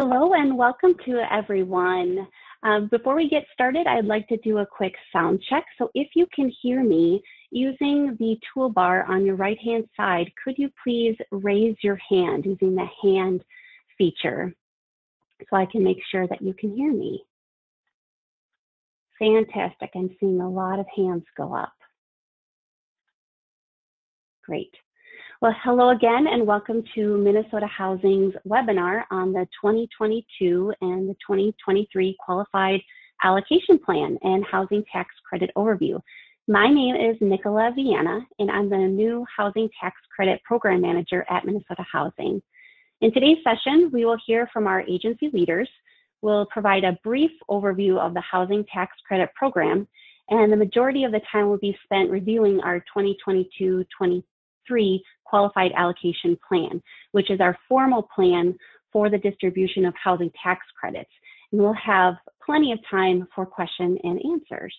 Hello and welcome to everyone. Before we get started, I'd like to do a quick sound check. So if you can hear me using the toolbar on your right-hand side, could you please raise your hand using the hand feature so I can make sure that you can hear me? Fantastic. I'm seeing a lot of hands go up. Great. Well, hello again and welcome to Minnesota Housing's webinar on the 2022 and the 2023 Qualified Allocation Plan and Housing Tax Credit Overview. My name is Nicola Viana and I'm the new Housing Tax Credit Program Manager at Minnesota Housing. In today's session, we will hear from our agency leaders. We'll provide a brief overview of the Housing Tax Credit Program, and the majority of the time will be spent reviewing our 2022-23 Qualified Allocation Plan, which is our formal plan for the distribution of housing tax credits. And we'll have plenty of time for question and answers.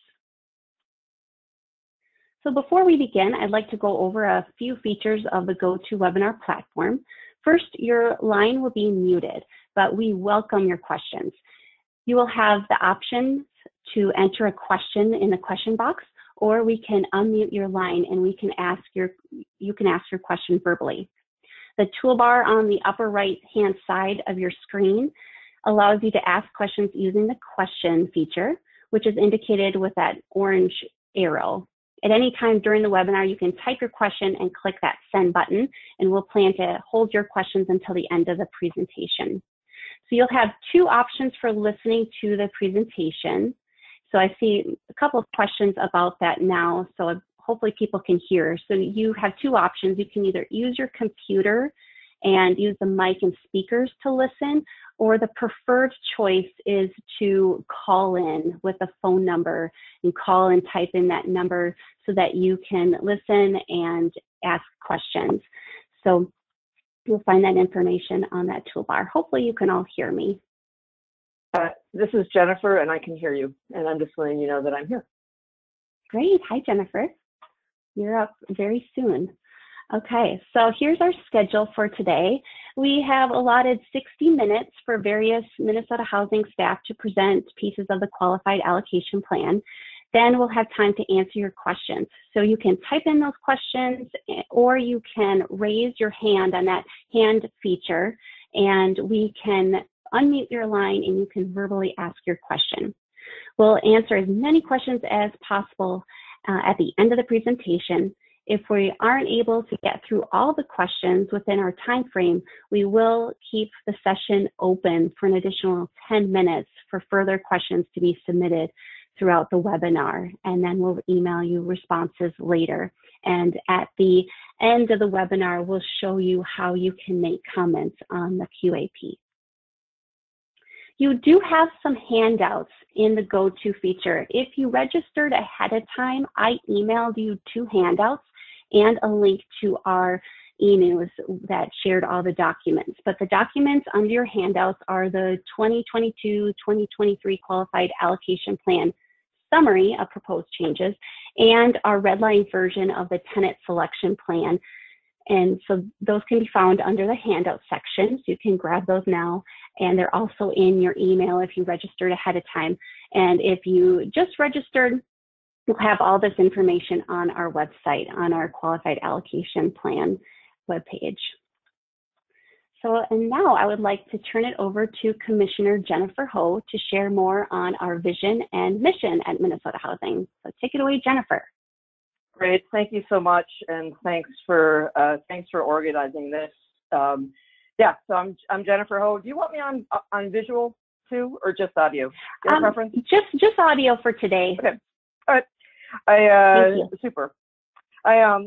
So before we begin, I'd like to go over a few features of the GoToWebinar platform. First, your line will be muted, but we welcome your questions. You will have the option to enter a question in the question box, or we can unmute your line and you can ask your question verbally. The toolbar on the upper right-hand side of your screen allows you to ask questions using the question feature, which is indicated with that orange arrow. At any time during the webinar, you can type your question and click that send button, and we'll plan to hold your questions until the end of the presentation. So you'll have two options for listening to the presentation. So I see a couple of questions about that now, so hopefully people can hear. So you have two options. You can either use your computer and use the mic and speakers to listen, or the preferred choice is to call in with a phone number and call and type in that number so that you can listen and ask questions. So you'll find that information on that toolbar. Hopefully you can all hear me. This is Jennifer, and I can hear you, and I'm just letting you know that I'm here. Great. Hi, Jennifer. You're up very soon. Okay, so here's our schedule for today. We have allotted 60 minutes for various Minnesota Housing staff to present pieces of the Qualified Allocation Plan. Then we'll have time to answer your questions. So you can type in those questions, or you can raise your hand on that hand feature, and we can unmute your line and you can verbally ask your question. We'll answer as many questions as possible at the end of the presentation. If we aren't able to get through all the questions within our time frame, we will keep the session open for an additional 10 minutes for further questions to be submitted throughout the webinar, and then we'll email you responses later. And at the end of the webinar, we'll show you how you can make comments on the QAP. You do have some handouts in the GoTo feature. If you registered ahead of time, I emailed you 2 handouts and a link to our e-news that shared all the documents. But the documents under your handouts are the 2022-2023 Qualified Allocation Plan summary of proposed changes and our redline version of the tenant selection plan. And so those can be found under the handout section, so you can grab those now. And they're also in your email if you registered ahead of time. And if you just registered, we'll have all this information on our website, on our Qualified Allocation Plan webpage. So, and now I would like to turn it over to Commissioner Jennifer Ho to share more on our vision and mission at Minnesota Housing. So take it away, Jennifer. Great, thank you so much, and thanks for organizing this. Yeah, so I'm Jennifer Ho. Do you want me on visual too, or just audio? Your preference? Just audio for today. Okay. All right. Super. Yeah,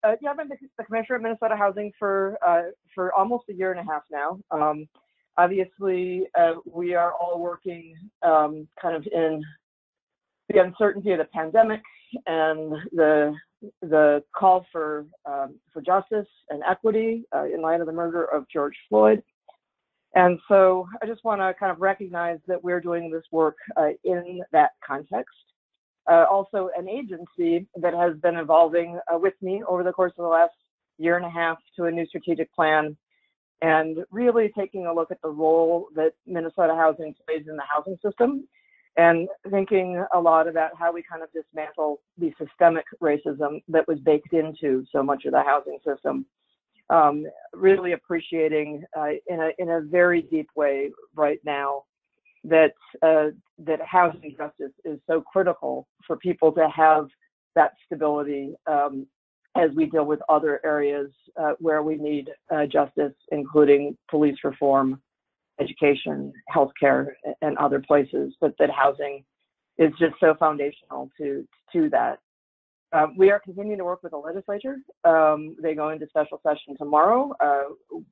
I've been the commissioner of Minnesota Housing for almost a year and a half now. Obviously, we are all working kind of in the uncertainty of the pandemic and the call for justice and equity in light of the murder of George Floyd. And so I just want to kind of recognize that we're doing this work in that context. Also an agency that has been evolving with me over the course of the last year and a half to a new strategic plan and really taking a look at the role that Minnesota housing plays in the housing system, and thinking a lot about how we kind of dismantle the systemic racism that was baked into so much of the housing system. Really appreciating in a very deep way right now that that housing justice is so critical for people to have that stability as we deal with other areas where we need justice, including police reform, education, healthcare, and other places, but that housing is just so foundational to that. We are continuing to work with the legislature. They go into special session tomorrow.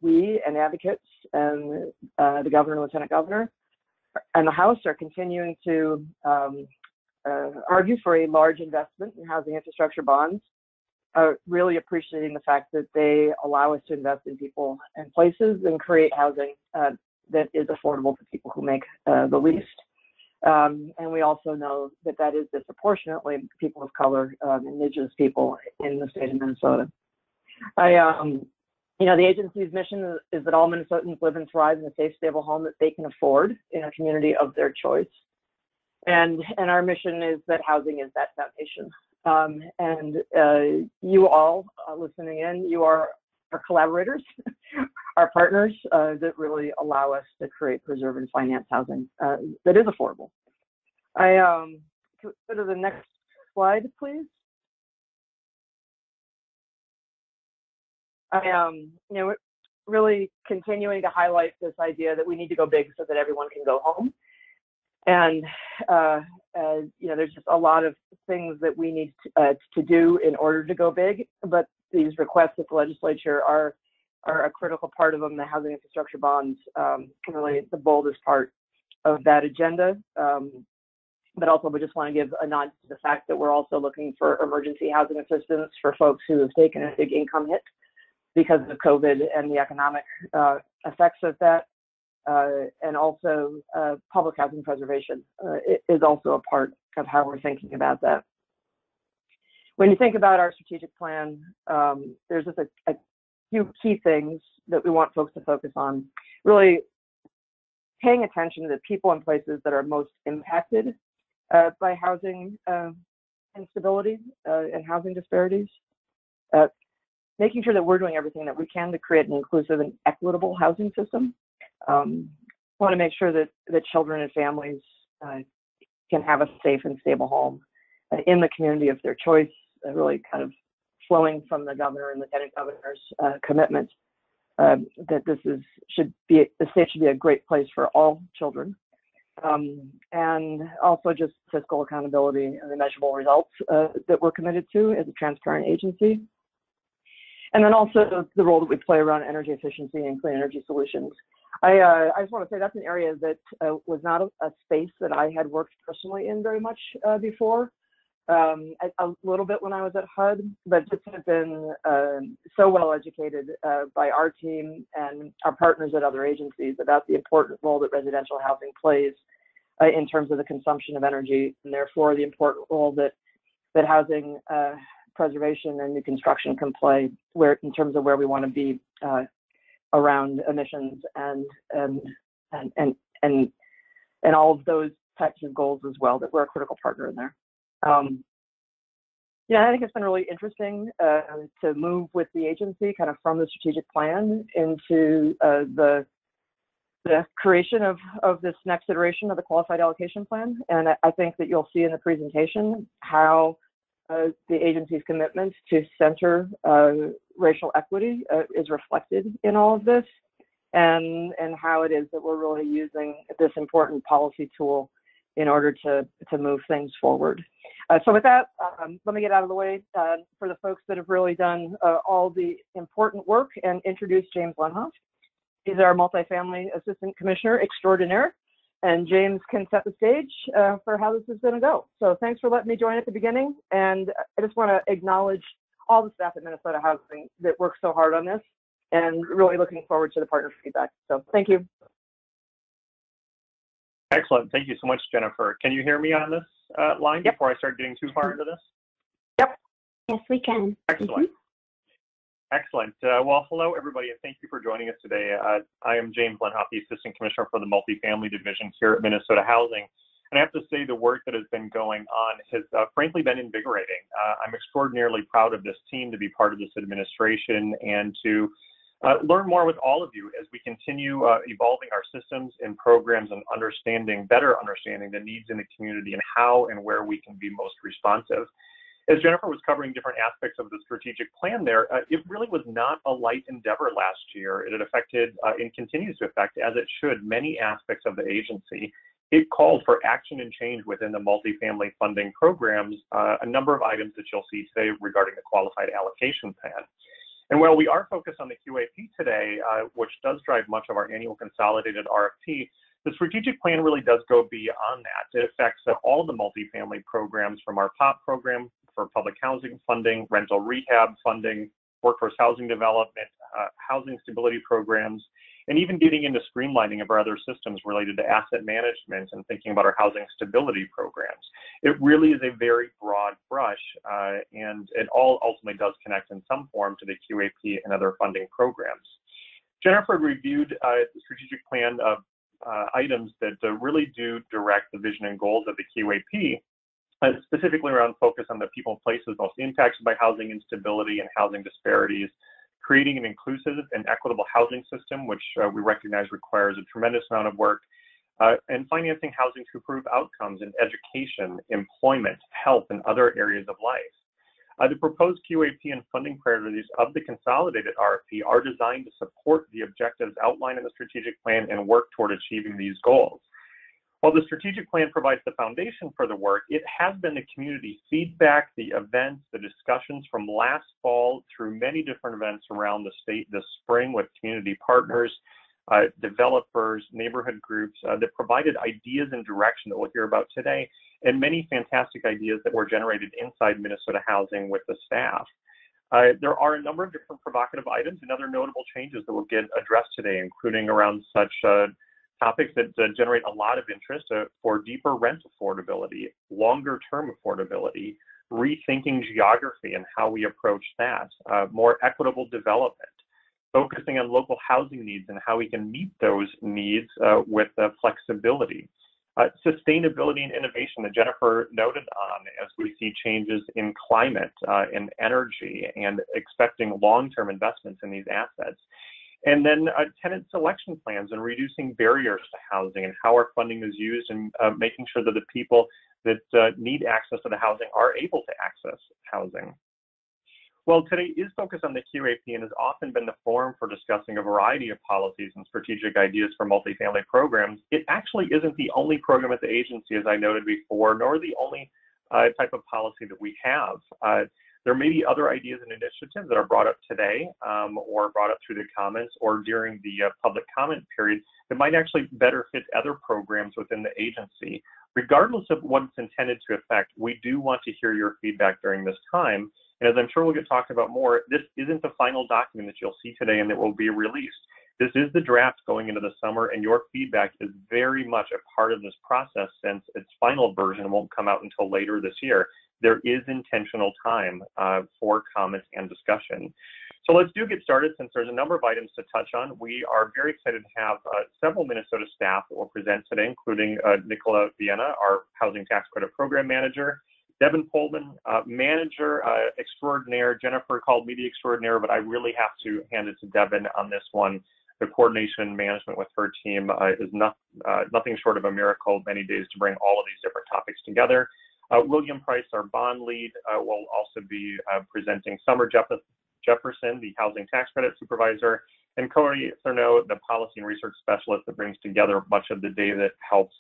We and advocates and the governor and lieutenant governor and the House are continuing to argue for a large investment in housing infrastructure bonds, really appreciating the fact that they allow us to invest in people and places and create housing that is affordable to people who make the least. And we also know that that is disproportionately people of color and indigenous people in the state of Minnesota. You know, the agency's mission is that all Minnesotans live and thrive in a safe, stable home that they can afford in a community of their choice. And our mission is that housing is that foundation. You all listening in, you are our collaborators, our partners that really allow us to create, preserve, and finance housing that is affordable. Go to the next slide, please. You know, really continuing to highlight this idea that we need to go big so that everyone can go home. And, you know, there's just a lot of things that we need to do in order to go big, but these requests at the legislature are a critical part of them. The housing infrastructure bonds, really the boldest part of that agenda. But also we just want to give a nod to the fact that we're also looking for emergency housing assistance for folks who have taken a big income hit because of COVID and the economic effects of that. And also public housing preservation is also a part of how we're thinking about that. When you think about our strategic plan, there's just a few key things that we want folks to focus on. Really paying attention to the people and places that are most impacted by housing instability and housing disparities. Making sure that we're doing everything that we can to create an inclusive and equitable housing system. Want to make sure that children and families can have a safe and stable home in the community of their choice, really kind of flowing from the governor and lieutenant governor's commitment that the state should be a great place for all children. And also just fiscal accountability and the measurable results that we're committed to as a transparent agency. And then also the role that we play around energy efficiency and clean energy solutions. I just want to say that's an area that was not a space that I had worked personally in very much before. A little bit when I was at HUD, but just have been so well educated by our team and our partners at other agencies about the important role that residential housing plays in terms of the consumption of energy, and therefore the important role that housing preservation and new construction can play in terms of where we want to be around emissions and all of those types of goals as well, that we're a critical partner in there. Yeah, I think it's been really interesting to move with the agency kind of from the strategic plan into the creation of this next iteration of the Qualified Allocation Plan. And I think that you'll see in the presentation how the agency's commitment to center racial equity is reflected in all of this, and how it is that we're really using this important policy tool in order to move things forward. So with that, let me get out of the way for the folks that have really done all the important work and introduce James Lenhoff. He's our multifamily assistant commissioner extraordinaire, and James can set the stage for how this is going to go. So thanks for letting me join at the beginning, and I just want to acknowledge all the staff at Minnesota Housing that worked so hard on this, and really looking forward to the partner feedback. So thank you. Excellent. Thank you so much, Jennifer. Can you hear me on this line before I start getting too far into this? Yep. Yes, we can. Excellent. Excellent. Well, hello, everybody, and thank you for joining us today. I am James Lenhoff, the Assistant Commissioner for the Multifamily Division here at Minnesota Housing. And I have to say the work that has been going on has frankly been invigorating. I'm extraordinarily proud of this team to be part of this administration and to learn more with all of you as we continue evolving our systems and programs and better understanding the needs in the community and how and where we can be most responsive. As Jennifer was covering different aspects of the strategic plan there, it really was not a light endeavor last year. It had affected and continues to affect, as it should, many aspects of the agency. It called for action and change within the multifamily funding programs, a number of items that you'll see today regarding the Qualified Allocation Plan. And while we are focused on the QAP today, which does drive much of our annual consolidated RFP, the strategic plan really does go beyond that. It affects all the multifamily programs from our POP program for public housing funding, rental rehab funding, workforce housing development, housing stability programs, and even getting into streamlining of our other systems related to asset management and thinking about our housing stability programs. It really is a very broad brush, and it all ultimately does connect in some form to the QAP and other funding programs. Jennifer reviewed the strategic plan of items that really do direct the vision and goals of the QAP, specifically around focus on the people and places most impacted by housing instability and housing disparities, creating an inclusive and equitable housing system, which we recognize requires a tremendous amount of work, and financing housing to improve outcomes in education, employment, health, and other areas of life. The proposed QAP and funding priorities of the consolidated RFP are designed to support the objectives outlined in the strategic plan and work toward achieving these goals. While the strategic plan provides the foundation for the work, it has been the community feedback, the events, the discussions from last fall through many different events around the state this spring with community partners, developers, neighborhood groups that provided ideas and direction that we'll hear about today, and many fantastic ideas that were generated inside Minnesota Housing with the staff. There are a number of different provocative items and other notable changes that will get addressed today, including around such topics that generate a lot of interest for deeper rent affordability, longer-term affordability, rethinking geography and how we approach that, more equitable development, focusing on local housing needs and how we can meet those needs with flexibility, sustainability and innovation that Jennifer noted on as we see changes in climate and energy and expecting long-term investments in these assets. And then tenant selection plans and reducing barriers to housing and how our funding is used and making sure that the people that need access to the housing are able to access housing. Well, today is focused on the QAP and has often been the forum for discussing a variety of policies and strategic ideas for multifamily programs. It actually isn't the only program at the agency, as I noted before, nor the only type of policy that we have. There may be other ideas and initiatives that are brought up today or brought up through the comments or during the public comment period that might actually better fit other programs within the agency. Regardless of what it's intended to affect, we do want to hear your feedback during this time. And as I'm sure we'll get talked about more, this isn't the final document that you'll see today and that will be released. This is the draft going into the summer, and your feedback is very much a part of this process since its final version won't come out until later this year. There is intentional time for comments and discussion. So let's get started since there's a number of items to touch on. We are very excited to have several Minnesota staff that will present today, including Nicola Vienna, our Housing Tax Credit Program Manager, Devin Pullman, Manager Extraordinaire. Jennifer called me the Extraordinaire, but I really have to hand it to Devin on this one. The coordination and management with her team is nothing short of a miracle, many days to bring all of these different topics together. William Price, our bond lead, will also be presenting. Summer Jefferson, the Housing Tax Credit Supervisor, and Cody Cerno, the Policy and Research Specialist that brings together much of the data that helps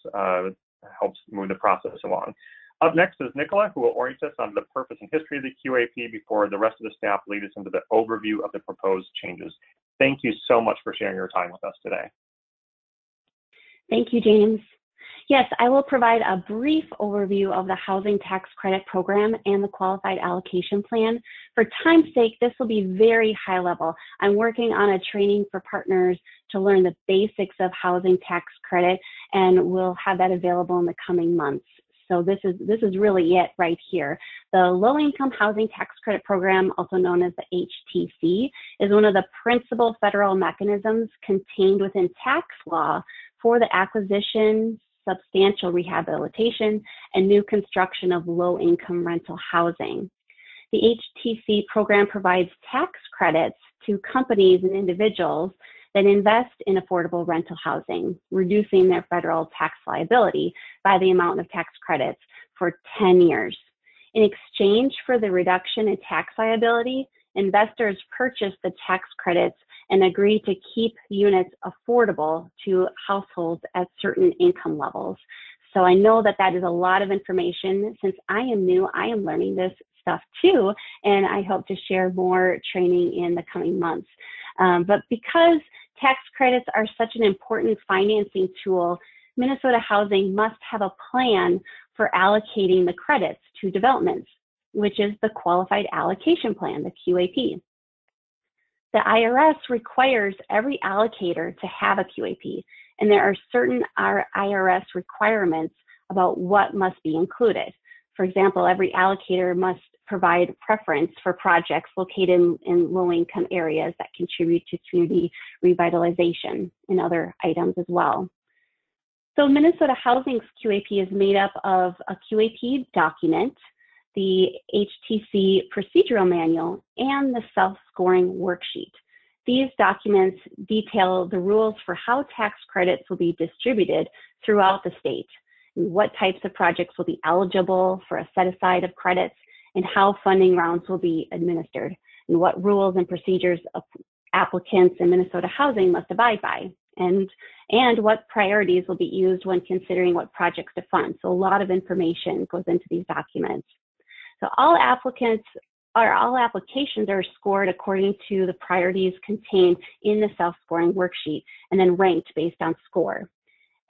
move the process along. Up next is Nicola, who will orient us on the purpose and history of the QAP before the rest of the staff lead us into the overview of the proposed changes. Thank you so much for sharing your time with us today. Thank you, James. Yes, I will provide a brief overview of the Housing Tax Credit Program and the Qualified Allocation Plan. For time's sake, this will be very high level. I'm working on a training for partners to learn the basics of housing tax credit, and we'll have that available in the coming months. So this is really it right here. The Low-Income Housing Tax Credit Program, also known as the HTC, is one of the principal federal mechanisms contained within tax law for the acquisition, substantial rehabilitation, and new construction of low-income rental housing. The HTC program provides tax credits to companies and individuals that invest in affordable rental housing, reducing their federal tax liability by the amount of tax credits for 10 years. In exchange for the reduction in tax liability, investors purchase the tax credits and agree to keep units affordable to households at certain income levels. So I know that that is a lot of information. Since I am new, I am learning this stuff too, and I hope to share more training in the coming months. But because tax credits are such an important financing tool, Minnesota Housing must have a plan for allocating the credits to developments, which is the Qualified Allocation Plan, the QAP. The IRS requires every allocator to have a QAP, and there are certain IRS requirements about what must be included. For example, every allocator must provide preference for projects located in low-income areas that contribute to community revitalization and other items as well. So Minnesota Housing's QAP is made up of a QAP document, the HTC procedural manual, and the self-scoring worksheet. These documents detail the rules for how tax credits will be distributed throughout the state, and what types of projects will be eligible for a set-aside of credits, and how funding rounds will be administered, and what rules and procedures applicants in Minnesota Housing must abide by, and what priorities will be used when considering what projects to fund. So a lot of information goes into these documents. So all applications are scored according to the priorities contained in the self-scoring worksheet and then ranked based on score.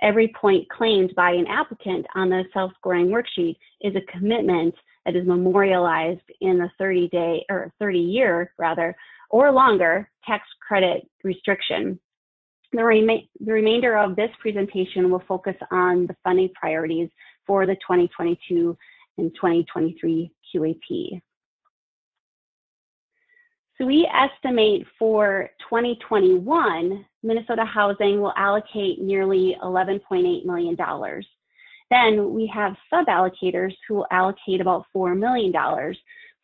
Every point claimed by an applicant on the self-scoring worksheet is a commitment that is memorialized in the 30-year or longer tax credit restriction. The remainder of this presentation will focus on the funding priorities for the 2022 and 2023 QAP. So we estimate for 2021, Minnesota Housing will allocate nearly $11.8 million. Then we have sub-allocators who will allocate about $4 million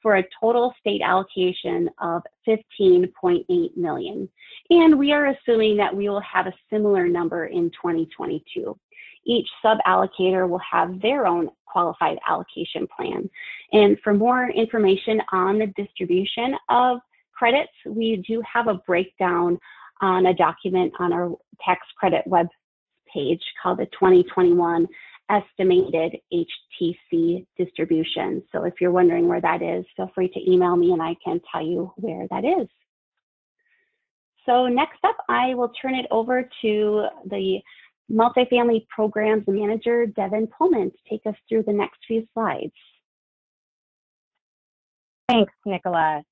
for a total state allocation of $15.8 million. And we are assuming that we will have a similar number in 2022. Each sub-allocator will have their own qualified allocation plan. And for more information on the distribution of credits, we do have a breakdown on a document on our tax credit web page called the 2021 Estimated HTC Distribution. So if you're wondering where that is, feel free to email me and I can tell you where that is. So next up, I will turn it over to the Multifamily Programs Manager, Devin Pullman, to take us through the next few slides. Thanks, Nicola.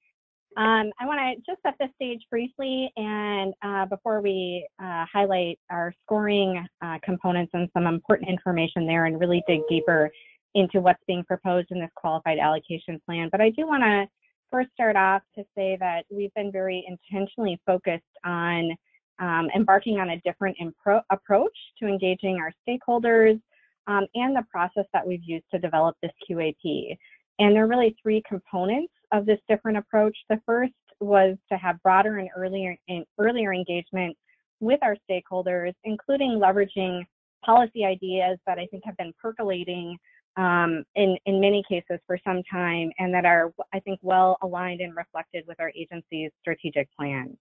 I want to just set the stage briefly, and before we highlight our scoring components and some important information there and really dig deeper into what's being proposed in this Qualified Allocation Plan. But I do want to first start off to say that we've been very intentionally focused on embarking on a different approach to engaging our stakeholders and the process that we've used to develop this QAP. And there are really three components of this different approach. The first was to have broader and earlier engagement with our stakeholders, including leveraging policy ideas that I think have been percolating in many cases for some time, and that are, I think, well aligned and reflected with our agency's strategic plan.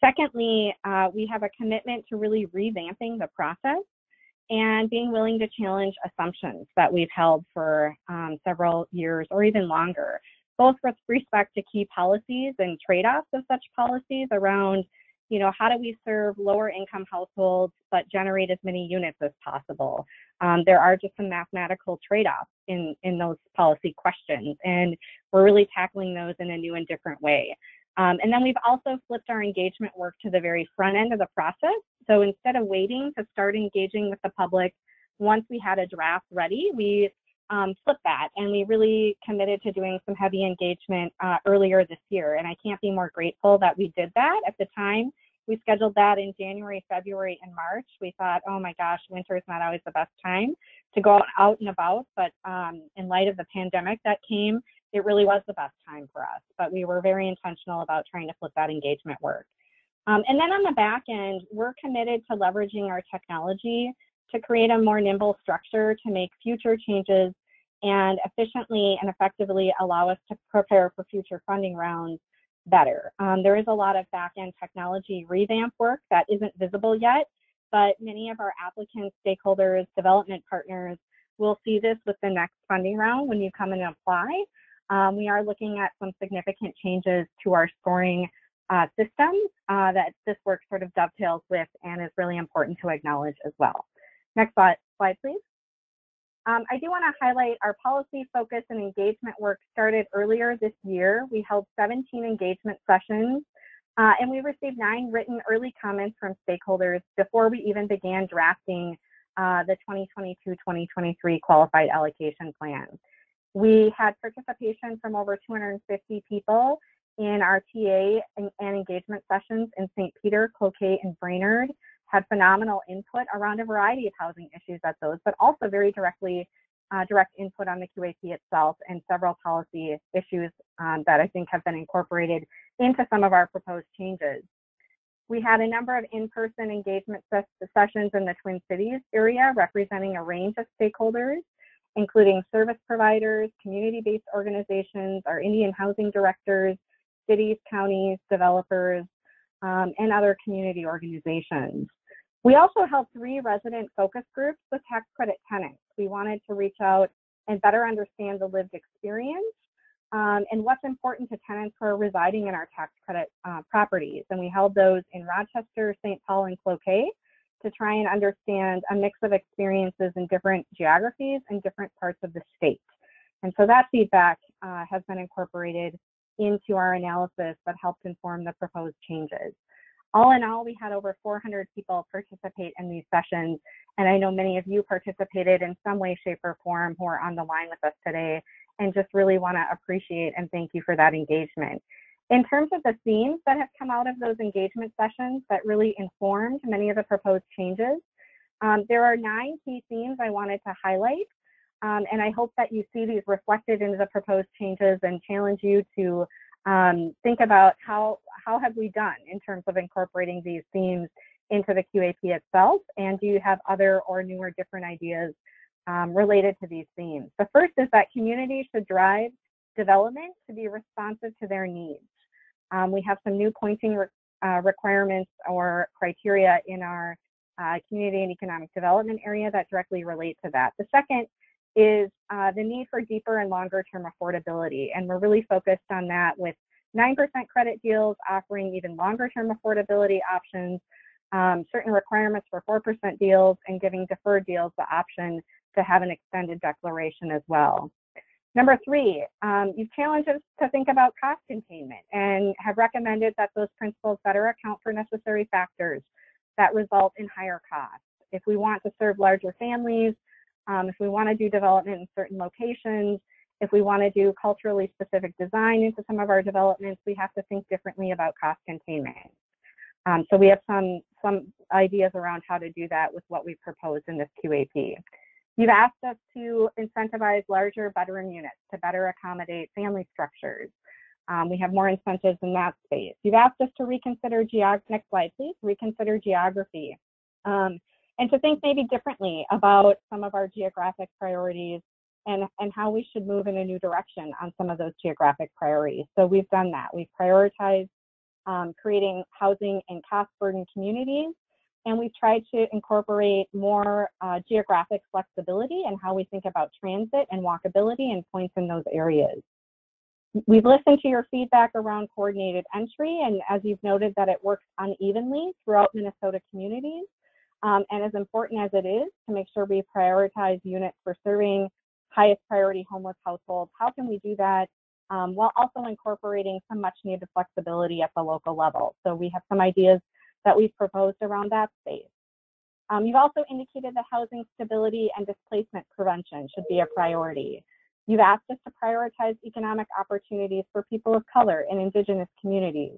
Secondly, we have a commitment to really revamping the process and being willing to challenge assumptions that we've held for several years or even longer, both with respect to key policies and trade-offs of such policies around, how do we serve lower income households but generate as many units as possible? There are just some mathematical trade-offs in those policy questions, and we're really tackling those in a new and different way. And then we've also flipped our engagement work to the very front end of the process. So instead of waiting to start engaging with the public once we had a draft ready, we flip that, and we really committed to doing some heavy engagement earlier this year. And I can't be more grateful that we did that. At the time, we scheduled that in January, February, and March. We thought, oh my gosh, winter is not always the best time to go out and about, but in light of the pandemic that came, it really was the best time for us. But we were very intentional about trying to flip that engagement work. And then on the back end, we're committed to leveraging our technology to create a more nimble structure to make future changes and efficiently and effectively allow us to prepare for future funding rounds better. There is a lot of back-end technology revamp work that isn't visible yet, but many of our applicants, stakeholders, development partners will see this with the next funding round when you come and apply. We are looking at some significant changes to our scoring systems that this work sort of dovetails with and is really important to acknowledge as well. Next slide please. I do want to highlight our policy focus and engagement work started earlier this year. We held 17 engagement sessions and we received 9 written early comments from stakeholders before we even began drafting the 2022-2023 Qualified Allocation Plan. We had participation from over 250 people in our TA and engagement sessions in St. Peter, Cloquet, and Brainerd. Had phenomenal input around a variety of housing issues at those, but also very direct input on the QAP itself and several policy issues that I think have been incorporated into some of our proposed changes. We had a number of in-person engagement sessions in the Twin Cities area representing a range of stakeholders, including service providers, community-based organizations, our Indian housing directors, cities, counties, developers, and other community organizations. We also held 3 resident focus groups with tax credit tenants. We wanted to reach out and better understand the lived experience and what's important to tenants who are residing in our tax credit properties. And we held those in Rochester, St. Paul, and Cloquet to try and understand a mix of experiences in different geographies and different parts of the state. And so that feedback has been incorporated into our analysis that helped inform the proposed changes. All in all, we had over 400 people participate in these sessions, and I know many of you participated in some way, shape, or form who are on the line with us today, and just really want to appreciate and thank you for that engagement. In terms of the themes that have come out of those engagement sessions that really informed many of the proposed changes, there are 9 key themes I wanted to highlight, and I hope that you see these reflected into the proposed changes and challenge you to think about how have we done in terms of incorporating these themes into the QAP itself, and do you have other or newer different ideas related to these themes. The first is that communities should drive development to be responsive to their needs. We have some new pointing requirements or criteria in our community and economic development area that directly relate to that. The second is the need for deeper and longer term affordability. And we're really focused on that with 9% credit deals, offering even longer term affordability options, certain requirements for 4% deals, and giving deferred deals the option to have an extended declaration as well. Number 3, you've challenged us to think about cost containment and have recommended that those principles better account for necessary factors that result in higher costs. If we want to serve larger families, if we want to do development in certain locations, if we want to do culturally specific design into some of our developments, we have to think differently about cost containment. So we have some ideas around how to do that with what we proposed in this QAP. You've asked us to incentivize larger bedroom units to better accommodate family structures. We have more incentives in that space. You've asked us to reconsider next slide, please, reconsider geography. And to think maybe differently about some of our geographic priorities and how we should move in a new direction on some of those geographic priorities. So we've done that. We've prioritized creating housing and cost burden communities, and we've tried to incorporate more geographic flexibility and how we think about transit and walkability and points in those areas. We've listened to your feedback around coordinated entry, and as you've noted that it works unevenly throughout Minnesota communities. And as important as it is to make sure we prioritize units for serving highest priority homeless households, how can we do that while also incorporating some much needed flexibility at the local level? So we have some ideas that we've proposed around that space. You've also indicated that housing stability and displacement prevention should be a priority. You've asked us to prioritize economic opportunities for people of color and Indigenous communities.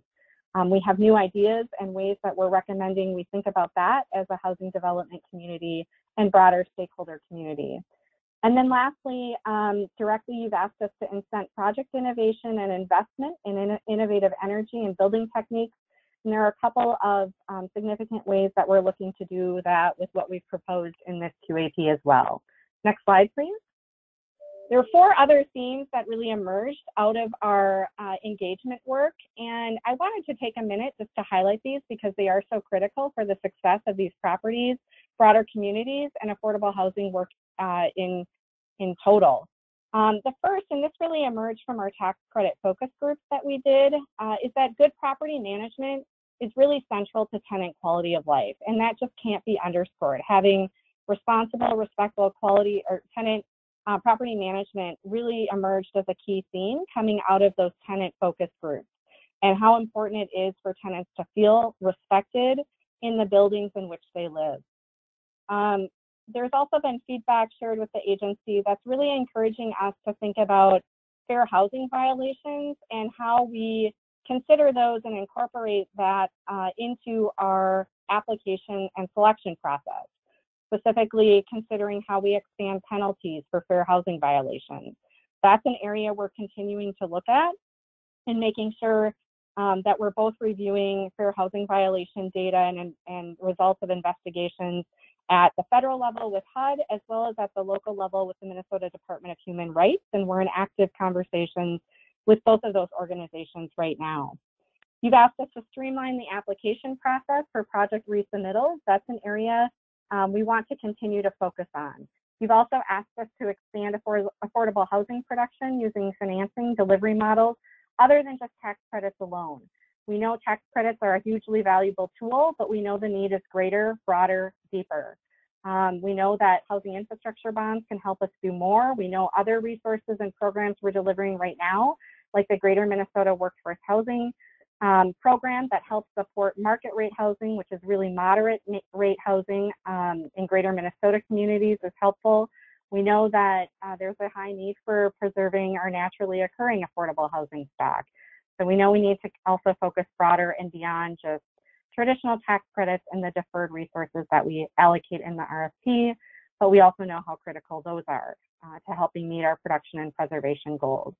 We have new ideas and ways that we're recommending we think about that as a housing development community and broader stakeholder community. And then lastly, directly, you've asked us to incent project innovation and investment in innovative energy and building techniques. And there are a couple of significant ways that we're looking to do that with what we've proposed in this QAP as well. Next slide, please. There are 4 other themes that really emerged out of our engagement work, and I wanted to take a minute just to highlight these because they are so critical for the success of these properties, broader communities, and affordable housing work in total. The first, and this really emerged from our tax credit focus groups that we did, is that good property management is really central to tenant quality of life, and that just can't be underscored. Having responsible, respectful quality or tenant property management really emerged as a key theme coming out of those tenant focus groups, and how important it is for tenants to feel respected in the buildings in which they live. There's also been feedback shared with the agency that's really encouraging us to think about fair housing violations and how we consider those and incorporate that into our application and selection process, specifically considering how we expand penalties for fair housing violations. That's an area we're continuing to look at and making sure that we're both reviewing fair housing violation data and results of investigations at the federal level with HUD, as well as at the local level with the Minnesota Department of Human Rights. And we're in active conversations with both of those organizations right now. You've asked us to streamline the application process for project resubmittals. That's an area we want to continue to focus on. You've also asked us to expand affordable housing production using financing delivery models other than just tax credits alone. We know tax credits are a hugely valuable tool, but we know the need is greater, broader, deeper. We know that housing infrastructure bonds can help us do more. We know other resources and programs we're delivering right now, like the Greater Minnesota Workforce Housing program that helps support market rate housing, which is really moderate rate housing in Greater Minnesota communities, is helpful. We know that there's a high need for preserving our naturally occurring affordable housing stock. So we know we need to also focus broader and beyond just traditional tax credits and the deferred resources that we allocate in the RFP, but we also know how critical those are to helping meet our production and preservation goals.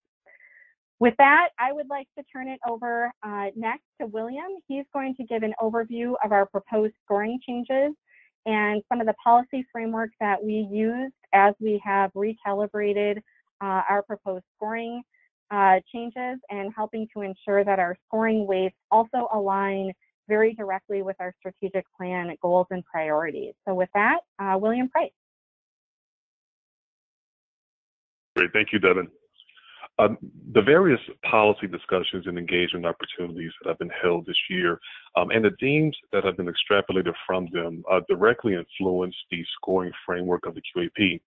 With that, I would like to turn it over next to William. He's going to give an overview of our proposed scoring changes and some of the policy framework that we used as we have recalibrated our proposed scoring changes and helping to ensure that our scoring weights also align very directly with our strategic plan goals and priorities. So with that, William Price. Great, thank you, Devin. The various policy discussions and engagement opportunities that have been held this year and the themes that have been extrapolated from them directly influence the scoring framework of the QAP.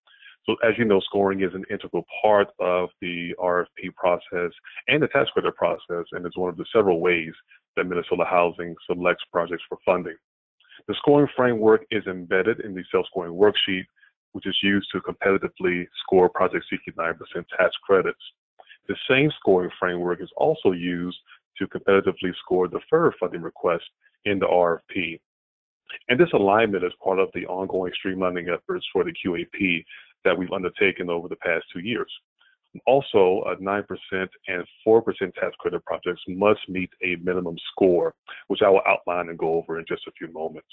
So as you know, scoring is an integral part of the RFP process and the tax credit process, and it's one of the several ways that Minnesota Housing selects projects for funding. The scoring framework is embedded in the self-scoring worksheet, which is used to competitively score projects seeking 9% tax credits. The same scoring framework is also used to competitively score deferred funding requests in the RFP. And this alignment is part of the ongoing streamlining efforts for the QAP that we've undertaken over the past 2 years. Also, 9% and 4% tax credit projects must meet a minimum score, which I will outline and go over in just a few moments.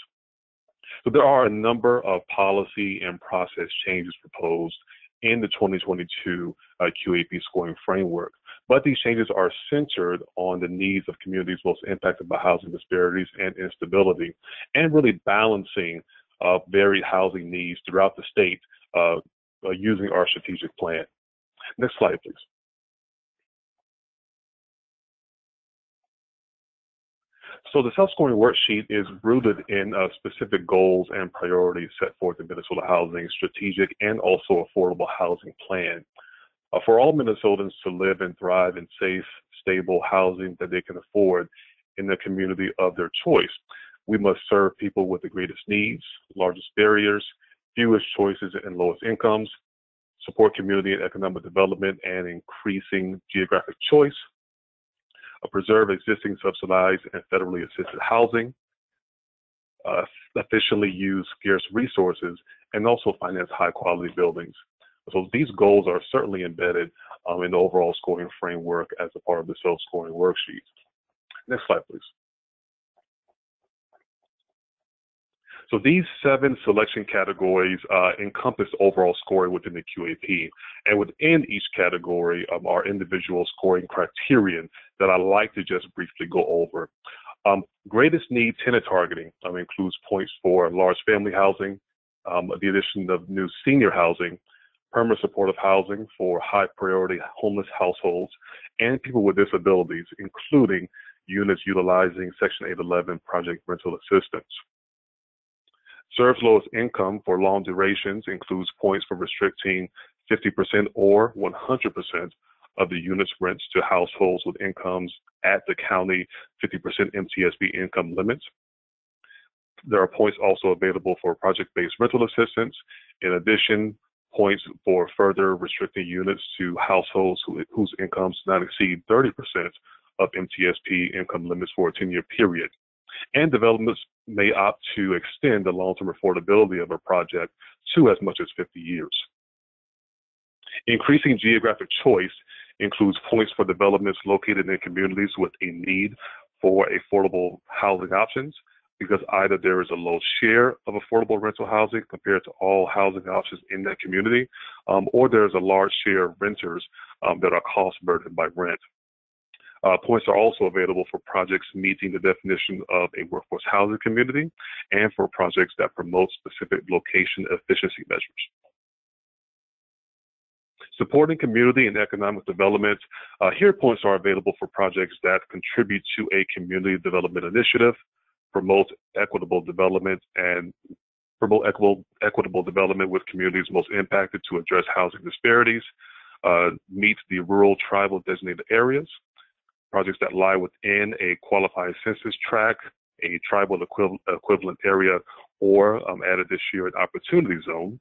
So there are a number of policy and process changes proposed in the 2022 QAP scoring framework, but these changes are centered on the needs of communities most impacted by housing disparities and instability, and really balancing varied housing needs throughout the state using our strategic plan. Next slide, please. So the self-scoring worksheet is rooted in specific goals and priorities set forth in Minnesota Housing's strategic and also affordable housing plan. For all Minnesotans to live and thrive in safe, stable housing that they can afford in the community of their choice. We must serve people with the greatest needs, largest barriers, fewest choices, and lowest incomes, support community and economic development and increasing geographic choice, preserve existing subsidized and federally assisted housing, efficiently use scarce resources, and also finance high-quality buildings. So these goals are certainly embedded in the overall scoring framework as a part of the self-scoring worksheet. Next slide, please. So these 7 selection categories encompass overall scoring within the QAP. And within each category are individual scoring criterion that I'd like to just briefly go over. Greatest need tenant targeting includes points for large family housing, the addition of new senior housing, permanent supportive housing for high priority homeless households, and people with disabilities, including units utilizing Section 811 project rental assistance. Serves lowest income for long durations includes points for restricting 50% or 100% of the unit's rents to households with incomes at the county 50% MTSB income limits. There are points also available for project-based rental assistance. In addition, points for further restricting units to households whose incomes do not exceed 30% of MTSP income limits for a 10-year period. And developments may opt to extend the long-term affordability of a project to as much as 50 years. Increasing geographic choice includes points for developments located in communities with a need for affordable housing options, because either there is a low share of affordable rental housing compared to all housing options in that community, or there's a large share of renters that are cost burdened by rent. Points are also available for projects meeting the definition of a workforce housing community and for projects that promote specific location efficiency measures. Supporting community and economic development. Here points are available for projects that contribute to a community development initiative, promote equitable development, and promote equitable development with communities most impacted to address housing disparities, meet the rural tribal designated areas, projects that lie within a qualified census tract, a tribal equivalent area, or added this year an opportunity zone,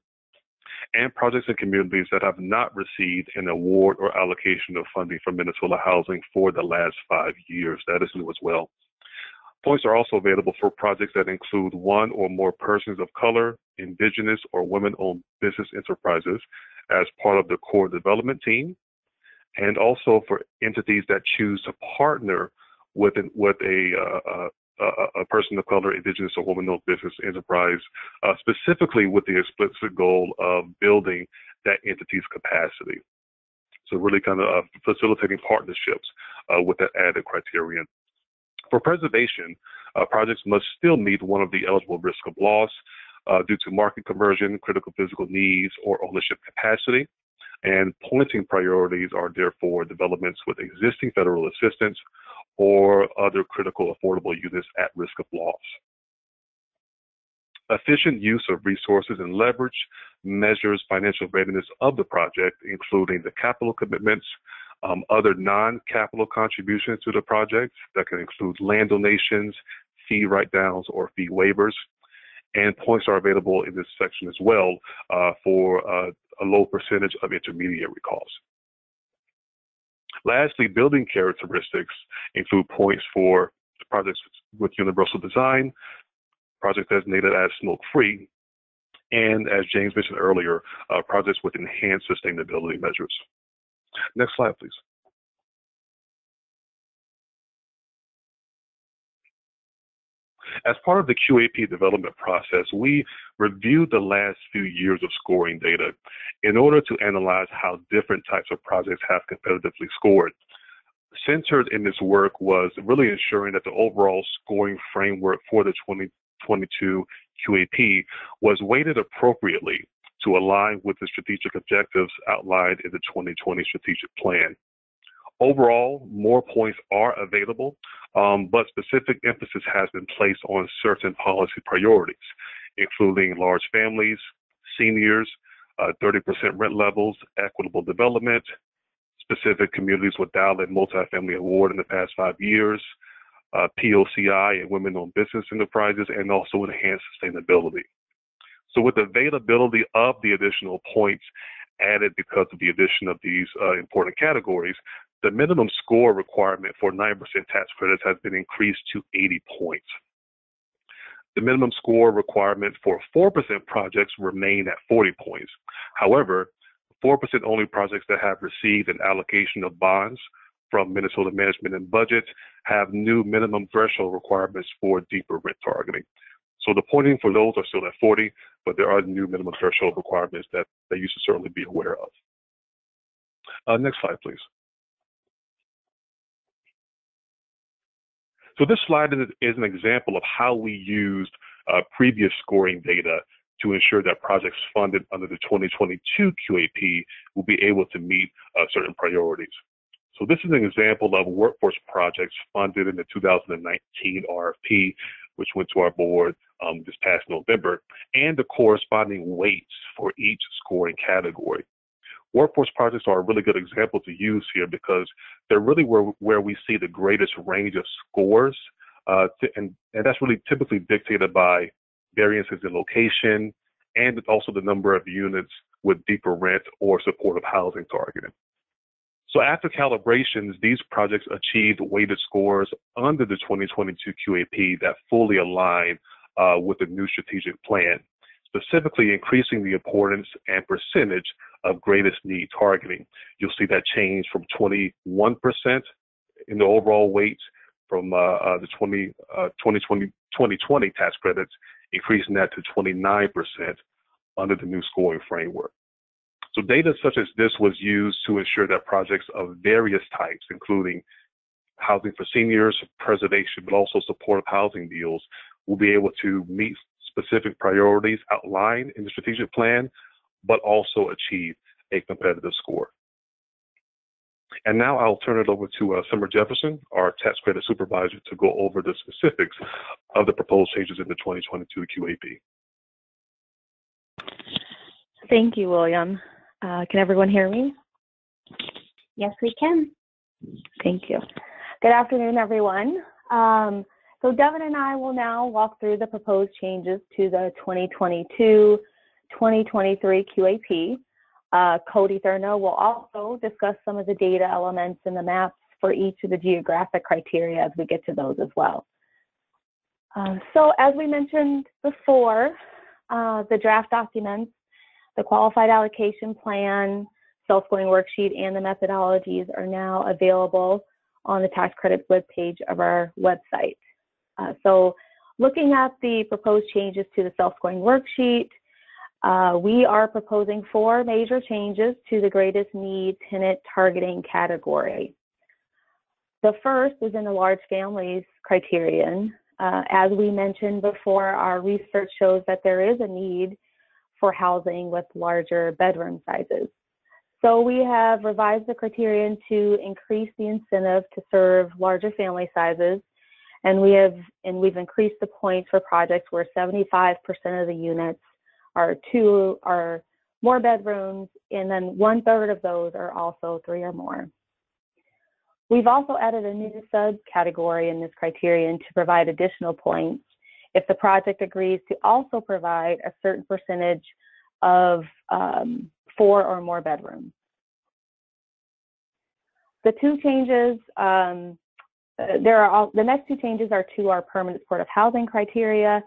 and projects in communities that have not received an award or allocation of funding from Minnesota Housing for the last 5 years. That is new as well. Points are also available for projects that include one or more persons of color, indigenous, or women-owned business enterprises as part of the core development team, and also for entities that choose to partner with a person of color, indigenous, or woman-owned business enterprise, specifically with the explicit goal of building that entity's capacity. So really kind of facilitating partnerships with that added criterion. For preservation, projects must still meet one of the eligible risks of loss due to market conversion, critical physical needs, or ownership capacity. And pointing priorities are therefore developments with existing federal assistance or other critical affordable units at risk of loss. Efficient use of resources and leverage measures financial readiness of the project, including the capital commitments, other non-capital contributions to the project that can include land donations, fee write-downs, or fee waivers. And points are available in this section as well for a low percentage of intermediary costs. Lastly, building characteristics include points for projects with universal design, projects designated as smoke-free, and as James mentioned earlier, projects with enhanced sustainability measures. Next slide, please. As part of the QAP development process, we reviewed the last few years of scoring data in order to analyze how different types of projects have competitively scored. Centered in this work was really ensuring that the overall scoring framework for the 2022 QAP was weighted appropriately to align with the strategic objectives outlined in the 2020 strategic plan. Overall, more points are available, but specific emphasis has been placed on certain policy priorities, including large families, seniors, 30% rent levels, equitable development, specific communities without a multifamily award in the past 5 years, POCI and women-owned business enterprises, and also enhanced sustainability. So with the availability of the additional points added because of the addition of these important categories, the minimum score requirement for 9% tax credits has been increased to 80 points. The minimum score requirement for 4% projects remain at 40 points. However, 4% only projects that have received an allocation of bonds from Minnesota Management and Budget have new minimum threshold requirements for deeper rent targeting. So the pointing for those are still at 40, but there are new minimum threshold requirements that you should certainly be aware of. Next slide, please. So this slide is an example of how we used previous scoring data to ensure that projects funded under the 2022 QAP will be able to meet certain priorities. So this is an example of workforce projects funded in the 2019 RFP, which went to our board this past November, and the corresponding weights for each scoring category. Workforce projects are a really good example to use here because they're really where we see the greatest range of scores, and that's really typically dictated by variances in location and also the number of units with deeper rent or supportive housing targeting. So after calibrations, these projects achieved weighted scores under the 2022 QAP that fully align with the new strategic plan, specifically increasing the importance and percentage of greatest need targeting. You'll see that change from 21% in the overall weight from the 2020 tax credits, increasing that to 29% under the new scoring framework. So data such as this was used to ensure that projects of various types, including housing for seniors, preservation, but also supportive housing deals, will be able to meet specific priorities outlined in the strategic plan, but also achieve a competitive score. And now I'll turn it over to Summer Jefferson, our tax credit supervisor, to go over the specifics of the proposed changes in the 2022 QAP. Thank you, William. Can everyone hear me? Yes, we can. Thank you. Good afternoon, everyone. So Devin and I will now walk through the proposed changes to the 2022-2023 QAP. Cody Thurno will also discuss some of the data elements in the maps for each of the geographic criteria as we get to those as well. So as we mentioned before, the draft documents, the Qualified Allocation Plan, self-scoring worksheet, and the methodologies are now available on the tax credits webpage of our website. So looking at the proposed changes to the self-scoring worksheet, we are proposing 4 major changes to the greatest need tenant targeting category. The first is in the large families criterion. As we mentioned before, our research shows that there is a need for housing with larger bedroom sizes. So we have revised the criterion to increase the incentive to serve larger family sizes, and we've increased the points for projects where 75% of the units are 2 or more bedrooms, and then 1/3 of those are also 3 or more. We've also added a new subcategory in this criterion to provide additional points if the project agrees to also provide a certain percentage of 4 or more bedrooms. The two changes, the next 2 changes are to our permanent supportive housing criteria.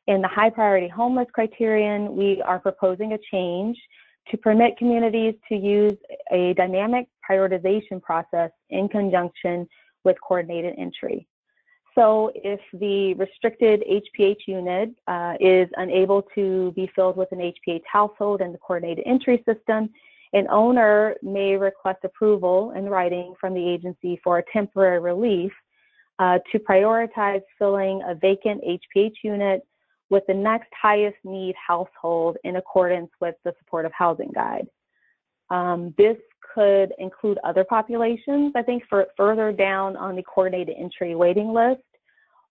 In the high priority homeless criterion, we are proposing a change to permit communities to use a dynamic prioritization process in conjunction with coordinated entry. So if the restricted HPH unit is unable to be filled with an HPH household in the coordinated entry system, an owner may request approval in writing from the agency for a temporary relief to prioritize filling a vacant HPH unit with the next highest need household in accordance with the supportive housing guide. This could include other populations, I think, for further down on the coordinated entry waiting list,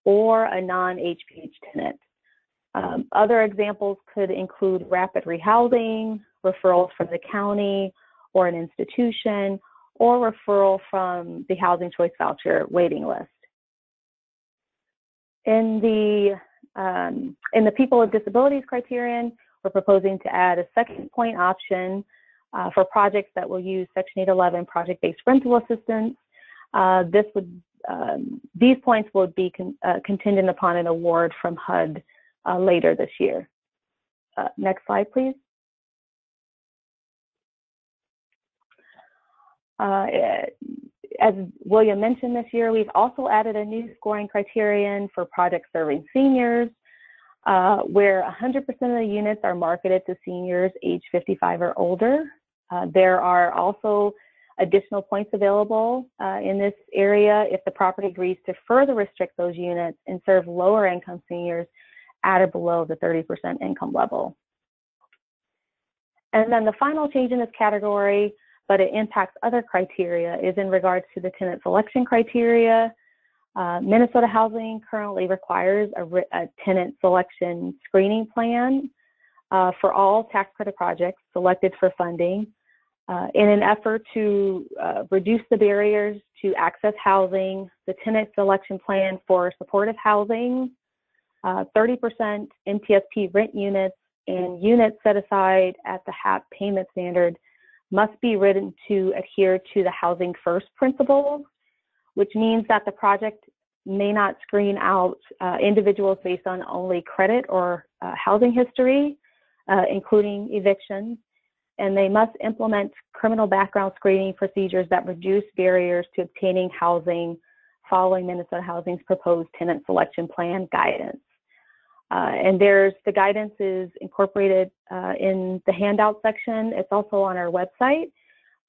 or a non-HPH tenant. Other examples could include rapid rehousing, referrals from the county or an institution, or referral from the Housing Choice Voucher waiting list. In the people with disabilities criterion, we're proposing to add a second point option for projects that will use Section 811 project-based rental assistance. These points would be contingent upon an award from HUD later this year. Next slide, please. As William mentioned this year, we've also added a new scoring criterion for projects serving seniors, where 100% of the units are marketed to seniors age 55 or older. There are also additional points available in this area if the property agrees to further restrict those units and serve lower income seniors at or below the 30% income level. And then the final change in this category, but it impacts other criteria, is in regards to the tenant selection criteria. Minnesota Housing currently requires a tenant selection screening plan for all tax credit projects selected for funding. In an effort to reduce the barriers to access housing, the tenant selection plan for supportive housing, 30% MTSP rent units, and units set aside at the HAP payment standard must be written to adhere to the Housing First principles, which means that the project may not screen out individuals based on only credit or housing history, including evictions, and they must implement criminal background screening procedures that reduce barriers to obtaining housing following Minnesota Housing's proposed tenant selection plan guidance. And the guidance is incorporated in the handout section. It's also on our website.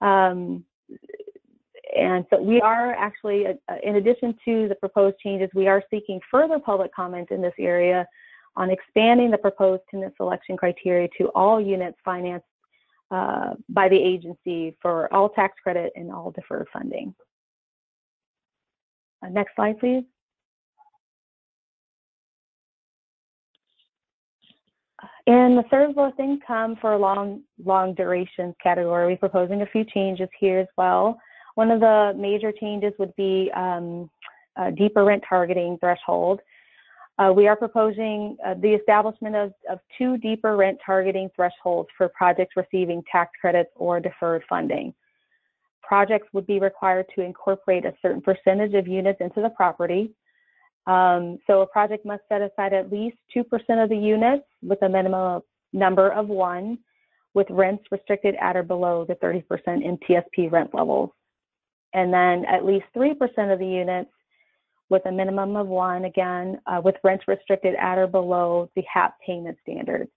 And so we are actually, in addition to the proposed changes, we are seeking further public comment in this area on expanding the proposed tenant selection criteria to all units financed by the agency for all tax credit and all deferred funding. Next slide, please. In the service lowest income for long duration category, we're proposing a few changes here as well. One of the major changes would be a deeper rent targeting threshold. We are proposing the establishment of 2 deeper rent targeting thresholds for projects receiving tax credits or deferred funding. Projects would be required to incorporate a certain percentage of units into the property. So a project must set aside at least 2% of the units with a minimum number of 1, with rents restricted at or below the 30% MTSP rent levels. And then at least 3% of the units with a minimum of 1, again, with rents restricted at or below the HAP payment standard.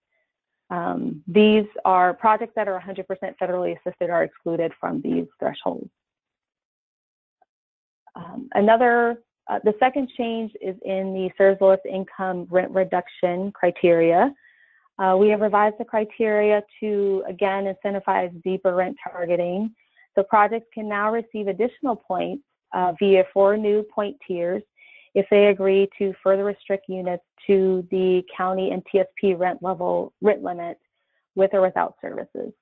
These are projects that are 100% federally assisted are excluded from these thresholds. The second change is in the serves lowest income rent reduction criteria. We have revised the criteria to, again, incentivize deeper rent targeting. So projects can now receive additional points via 4 new point tiers if they agree to further restrict units to the county and TSP rent limit with or without services.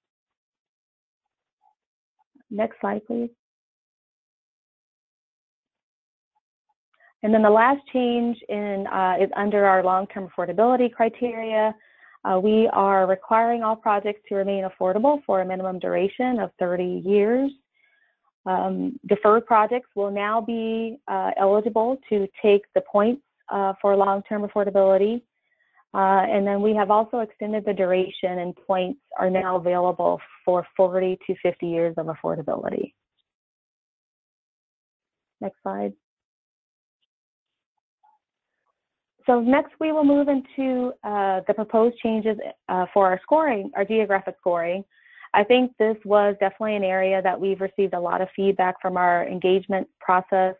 Next slide, please. And then the last change is under our long-term affordability criteria. We are requiring all projects to remain affordable for a minimum duration of 30 years. Deferred projects will now be eligible to take the points for long-term affordability. And then we have also extended the duration, and points are now available for 40 to 50 years of affordability. Next slide. So next we will move into the proposed changes for our scoring, our geographic scoring. I think this was definitely an area that we've received a lot of feedback from our engagement process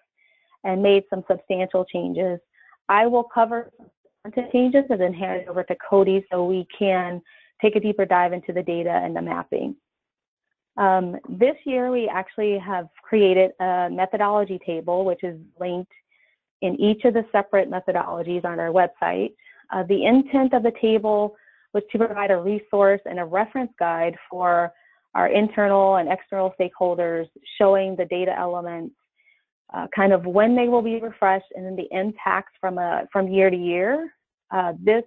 and made some substantial changes. I will cover some changes and then hand it over to Cody so we can take a deeper dive into the data and the mapping. This year we actually have created a methodology table, which is linked in each of the separate methodologies on our website. The intent of the table was to provide a resource and a reference guide for our internal and external stakeholders, showing the data elements kind of when they will be refreshed, and then the impacts from year to year. This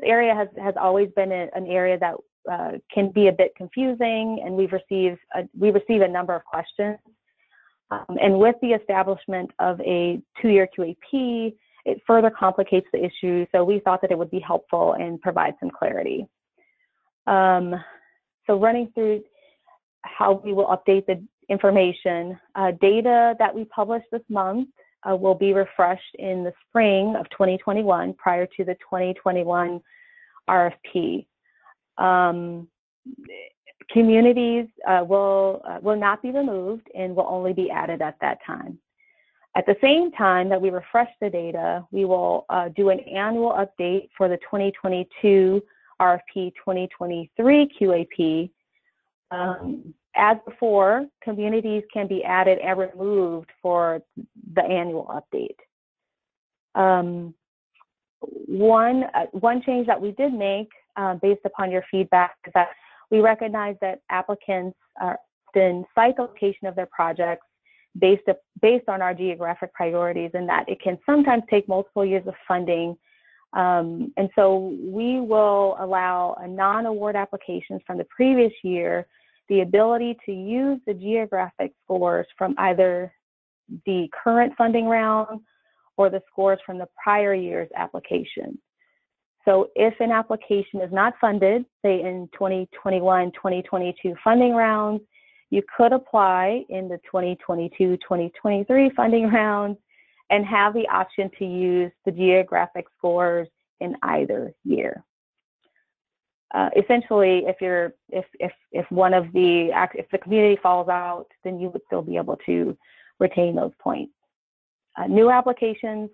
area has always been an area that can be a bit confusing, and we receive a number of questions. And with the establishment of a 2-year QAP, it further complicates the issue. So we thought that it would be helpful and provide some clarity. So running through how we will update the information, data that we published this month will be refreshed in the spring of 2021 prior to the 2021 RFP. Communities will not be removed and will only be added at that time. At the same time that we refresh the data, we will do an annual update for the 2022 RFP 2023 QAP. As before, communities can be added and removed for the annual update. One change that we did make based upon your feedback is that we recognize that applicants often cite the location of their projects based on our geographic priorities, and that it can sometimes take multiple years of funding. And so we will allow a non-award applications from the previous year the ability to use the geographic scores from either the current funding round or the scores from the prior year's application. So if an application is not funded, say in 2021, 2022 funding rounds, you could apply in the 2022, 2023 funding rounds and have the option to use the geographic scores in either year. Essentially, if the community falls out, then you would still be able to retain those points. New applications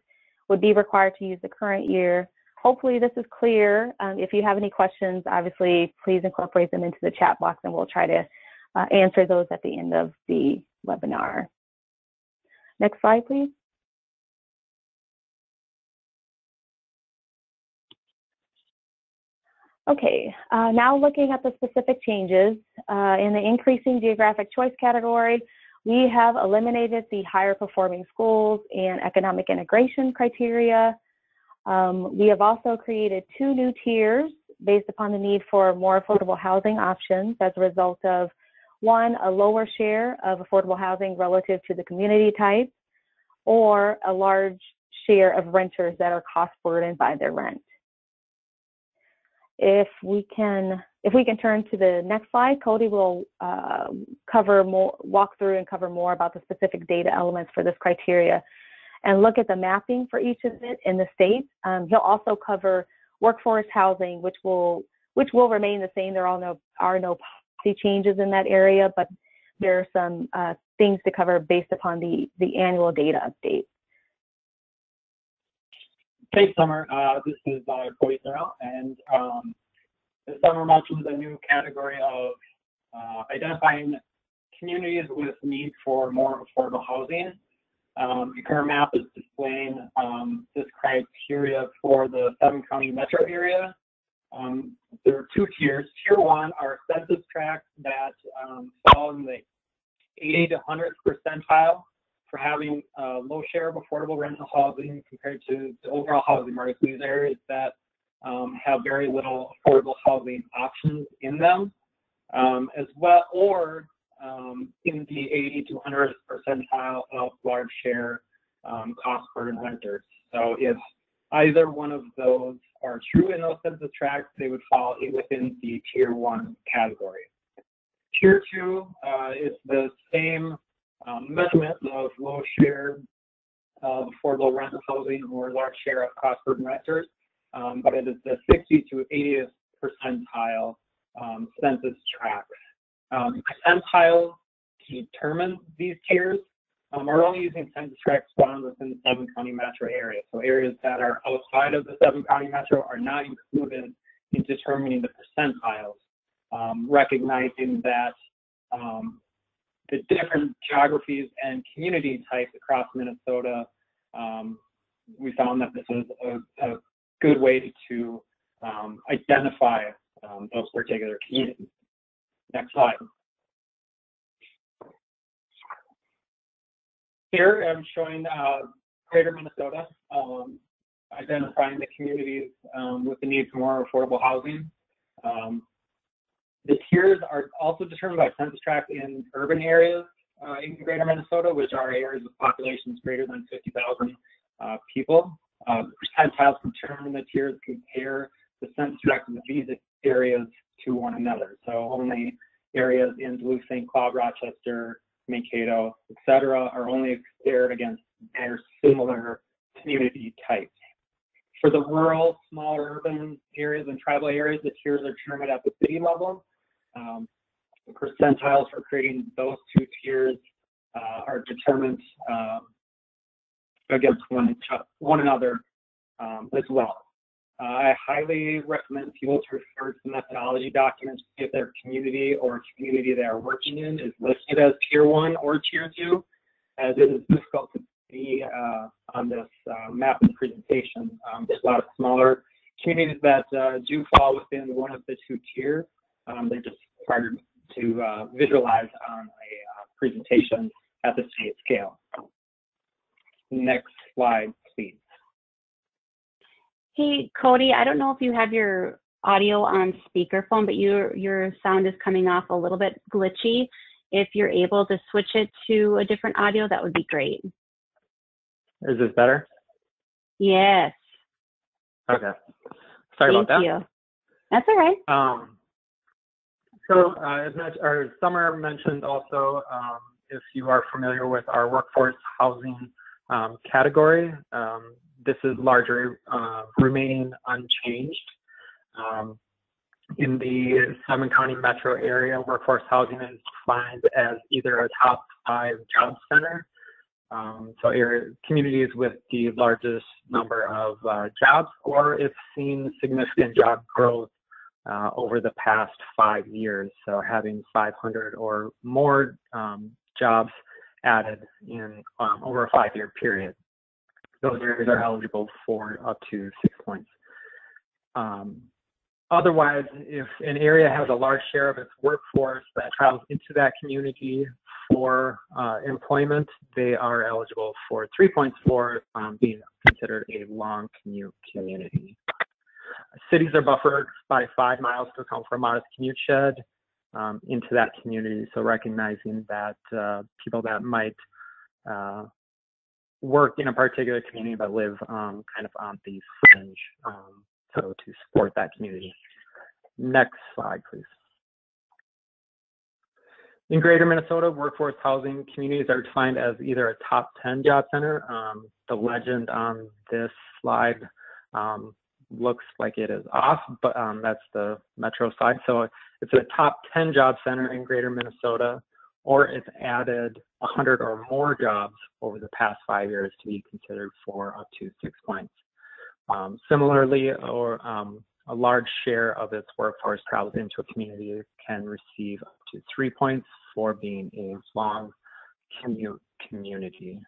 would be required to use the current year. Hopefully this is clear. If you have any questions, obviously, please incorporate them into the chat box and we'll try to answer those at the end of the webinar. Next slide, please. Okay, now looking at the specific changes, in the increasing geographic choice category, we have eliminated the higher performing schools and economic integration criteria. We have also created 2 new tiers based upon the need for more affordable housing options as a result of, 1, a lower share of affordable housing relative to the community type, or a large share of renters that are cost burdened by their rent. If we can turn to the next slide, Cody will walk through and cover more about the specific data elements for this criteria and look at the mapping for each of it in the state. He'll also cover workforce housing, which will remain the same. There are no policy changes in that area, but there are some things to cover based upon the annual data update. Thanks, Summer. This is Cody Thurl, and as Summer mentioned, a new category of identifying communities with need for more affordable housing. The current map is displaying this criteria for the 7-county metro area. There are 2 tiers. Tier 1 are census tracts that fall in the 80 to 100th percentile for having a low share of affordable rental housing compared to the overall housing market. So these areas that have very little affordable housing options in them, as well, or in the 80 to 100th percentile of large share cost burden renters. So if either one of those are true in those census tracts, they would fall within the Tier 1 category. Tier 2 is the same measurement of low share of affordable rental housing or large share of cost burden renters, but it is the 60 to 80th percentile census tracts. Percentiles to determine these tiers are only using census tracts found within the 7-county metro area. So areas that are outside of the 7-county metro are not included in determining the percentiles, recognizing that the different geographies and community types across Minnesota, we found that this was a good way to identify those particular communities. Next slide. Here I'm showing Greater Minnesota, identifying the communities with the need for more affordable housing. The tiers are also determined by census tract in urban areas in Greater Minnesota, which are areas with populations greater than 50,000 people. Percentiles determine the tiers compare the census tract of these areas to one another. So only areas in Duluth, St. Cloud, Rochester, Mankato, etc., are only compared against their similar community types. For the rural, small urban areas and tribal areas, the tiers are determined at the city level. The percentiles for creating those two tiers are determined against one another as well. I highly recommend people to refer to the methodology documents if their community or community they are working in is listed as Tier 1 or Tier 2, as it is difficult to see on this map and presentation. There's a lot of smaller communities that do fall within one of the two tiers. They're just harder to visualize on a presentation at the state scale. Next slide, please. Hey, Cody, I don't know if you have your audio on speakerphone, but your sound is coming off a little bit glitchy. If you're able to switch it to a different audio, that would be great. Is this better? Yes. Okay. Sorry about that. Thank you. That's all right. As Summer mentioned also, if you are familiar with our workforce housing category, this is largely remaining unchanged. In the 7-county metro area, workforce housing is defined as either a top 5 job center, so communities with the largest number of jobs, or it's seen significant job growth over the past 5 years, so having 500 or more jobs added in over a 5-year period. Those areas are eligible for up to 6 points. Otherwise, if an area has a large share of its workforce that travels into that community for employment, they are eligible for 3 points for being considered a long commute community. Cities are buffered by 5 miles to account for a modest commute shed into that community, so recognizing that people that might work in a particular community but live kind of on the fringe, so to support that community. Next slide, please. In Greater Minnesota, workforce housing communities are defined as either a top 10 job center. The legend on this slide looks like it is off, but that's the metro side. So it's a top 10 job center in Greater Minnesota, or it's added 100 or more jobs over the past 5 years to be considered for up to 6 points. Similarly, or a large share of its workforce travels into a community can receive up to 3 points for being a long commute community.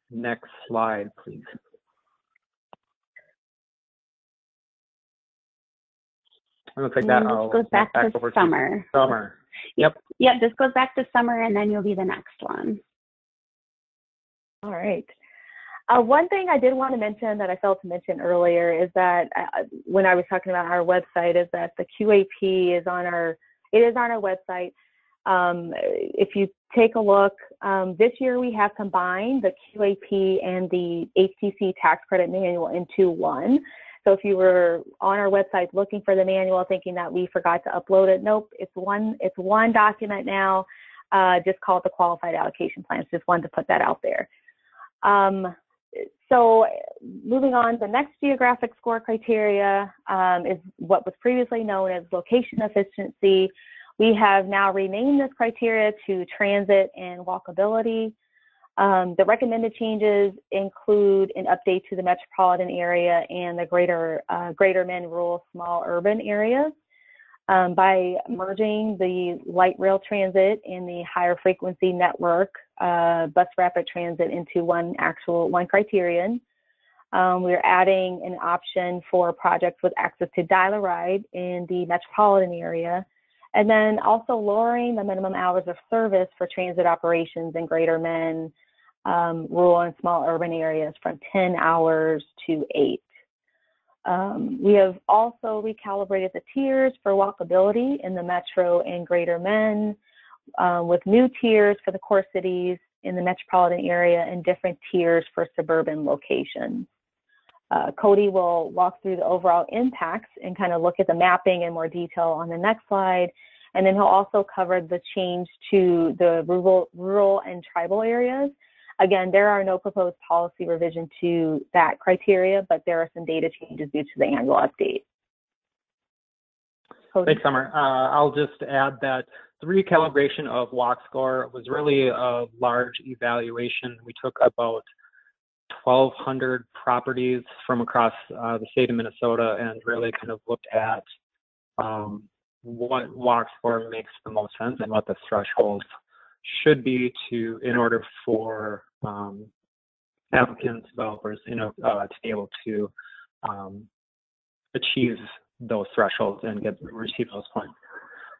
Next slide, please. It looks like that goes back to Summer. Summer. Yep. Yep, this goes back to Summer, and then you'll be the next one. All right. One thing I did want to mention that I failed to mention earlier is that when I was talking about our website, is that the QAP is on our website. If you take a look, this year we have combined the QAP and the HTC tax credit manual into one. So if you were on our website looking for the manual thinking that we forgot to upload it, nope, it's one document now, just call it the Qualified Allocation Plan. It's just one to put that out there. So moving on, the next geographic score criteria is what was previously known as location efficiency. We have now renamed this criteria to transit and walkability. The recommended changes include an update to the metropolitan area and the greater men rural small urban areas by merging the light rail transit and the higher frequency network bus rapid transit into one criterion. We're adding an option for projects with access to dial-a-ride in the metropolitan area, And then also lowering the minimum hours of service for transit operations in Greater Men, rural and small urban areas from 10 hours to 8. We have also recalibrated the tiers for walkability in the Metro and Greater Men, with new tiers for the core cities in the metropolitan area and different tiers for suburban locations. Cody will walk through the overall impacts and kind of look at the mapping in more detail on the next slide. And then he'll also cover the change to the rural and tribal areas. Again, there are no proposed policy revision to that criteria, but there are some data changes due to the annual update. Cody? Thanks, Summer. I'll just add that the recalibration of walk score was really a large evaluation. We took about 1,200 properties from across the state of Minnesota and really kind of looked at what walk score makes the most sense and what the thresholds should be in order for applicants, developers, to be able to achieve those thresholds and receive those points.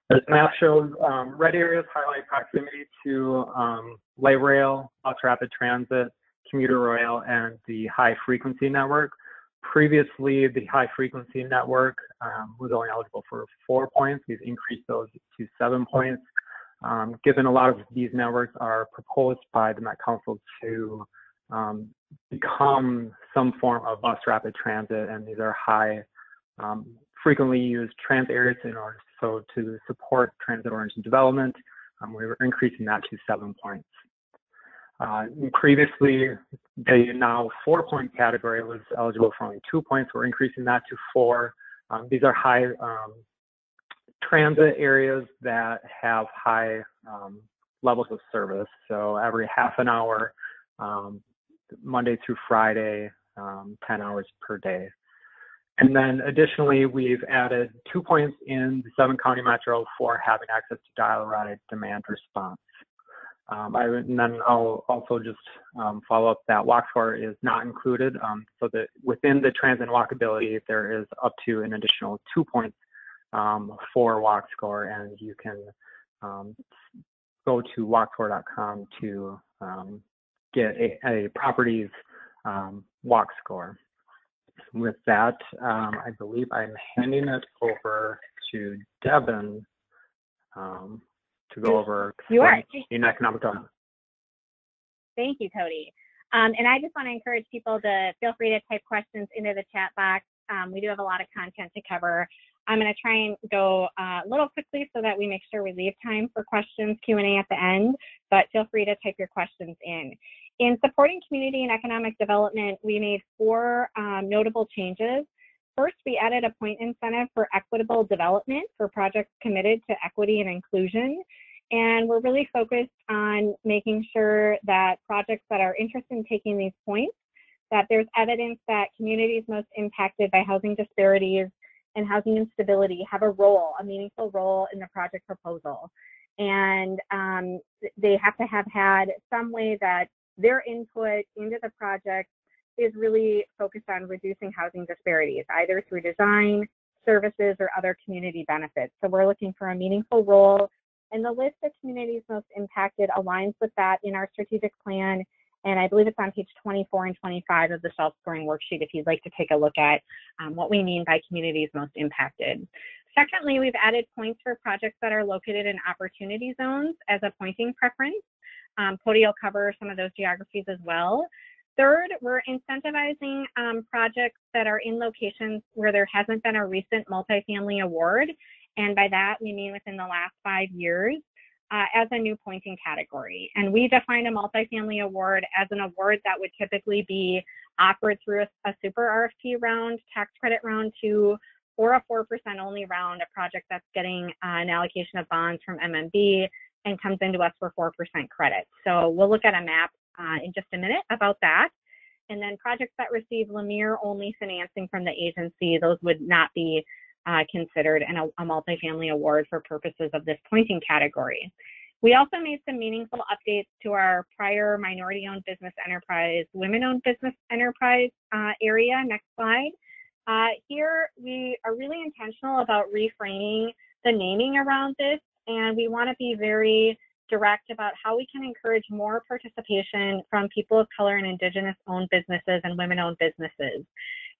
This map shows red areas highlight proximity to light rail, bus rapid transit, commuter rail, and the high frequency network. Previously, the high frequency network was only eligible for 4 points. We've increased those to 7 points. Given a lot of these networks are proposed by the Met Council to become some form of bus rapid transit, and these are high, frequently used transit areas to support transit-oriented development. We were increasing that to 7 points. Previously, the now 4-point category was eligible for only 2 points. We're increasing that to 4. These are high transit areas that have high levels of service. So every half an hour, Monday through Friday, 10 hours per day. And then additionally, we've added 2 points in the 7-county metro for having access to dial-routed demand response. And then I'll also just follow up that walk score is not included, so that within the transit and walkability, there is up to an additional 2 points for walk score, and you can go to walkscore.com to get a property's walk score. With that, I believe I'm handing it over to Devin to go over in economic development. Thank you, Cody. And I just want to encourage people to feel free to type questions into the chat box. We do have a lot of content to cover. I'm going to try and go a little quickly so that we make sure we leave time for questions, Q&A at the end, but feel free to type your questions in. In supporting community and economic development, we made 4 notable changes. First, we added a point incentive for equitable development for projects committed to equity and inclusion. And we're really focused on making sure that projects that are interested in taking these points, that there's evidence that communities most impacted by housing disparities and housing instability have a meaningful role in the project proposal. And they have to have had some way that their input into the project is really focused on reducing housing disparities, either through design, services, or other community benefits. So we're looking for a meaningful role, and the list of communities most impacted aligns with that in our strategic plan, and I believe it's on page 24 and 25 of the self-scoring worksheet if you'd like to take a look at what we mean by communities most impacted. Secondly, we've added points for projects that are located in opportunity zones as a pointing preference. Cody will cover some of those geographies as well. Third, we're incentivizing projects that are in locations where there hasn't been a recent multifamily award, and by that we mean within the last 5 years, as a new pointing category. And we define a multifamily award as an award that would typically be offered through a super RFP round, tax credit round 2, or a 4% only round, a project that's getting an allocation of bonds from MMB and comes into us for 4% credit. So we'll look at a map in just a minute about that. And then projects that receive Lemire only financing from the agency, those would not be considered a multifamily award for purposes of this pointing category. We also made some meaningful updates to our prior minority-owned business enterprise, women-owned business enterprise area. Next slide. Here we are really intentional about reframing the naming around this, and we want to be very direct about how we can encourage more participation from people of color and Indigenous-owned businesses and women-owned businesses.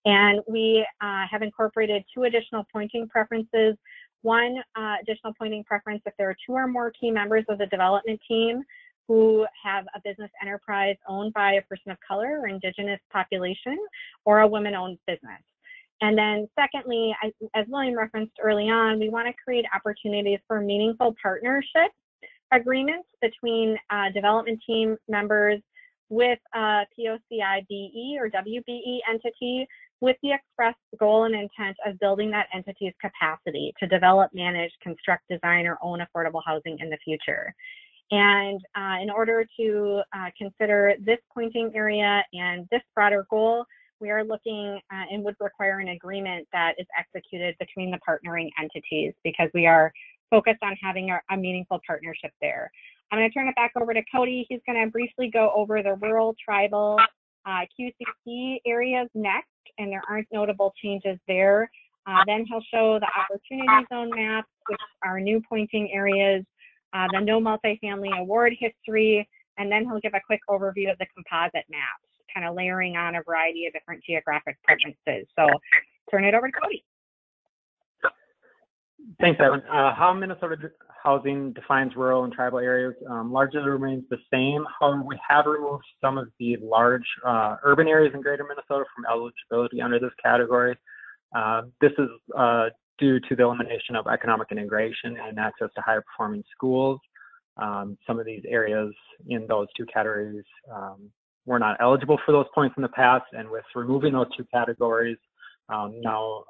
And we have incorporated 2 additional pointing preferences. One additional pointing preference if there are 2 or more key members of the development team who have a business enterprise owned by a person of color or Indigenous population or a women-owned business. And then secondly, as William referenced early on, we want to create opportunities for meaningful partnership agreements between development team members with a POCI-BE or WBE entity with the express goal and intent of building that entity's capacity to develop, manage, construct, design, or own affordable housing in the future. And in order to consider this pointing area and this broader goal, we are looking and would require an agreement that is executed between the partnering entities because we are focused on having a meaningful partnership there. I'm going to turn it back over to Cody. He's going to briefly go over the rural, tribal, QCT areas next, and there aren't notable changes there. Then he'll show the opportunity zone maps, which are new pointing areas, the no multifamily award history, and then he'll give a quick overview of the composite maps, kind of layering on a variety of different geographic preferences. So turn it over to Cody. Thanks, Evan. How Minnesota housing defines rural and tribal areas largely remains the same. However, we have removed some of the large urban areas in greater Minnesota from eligibility under this category. This is due to the elimination of economic integration and access to higher performing schools. Some of these areas in those 2 categories were not eligible for those points in the past, and with removing those 2 categories, now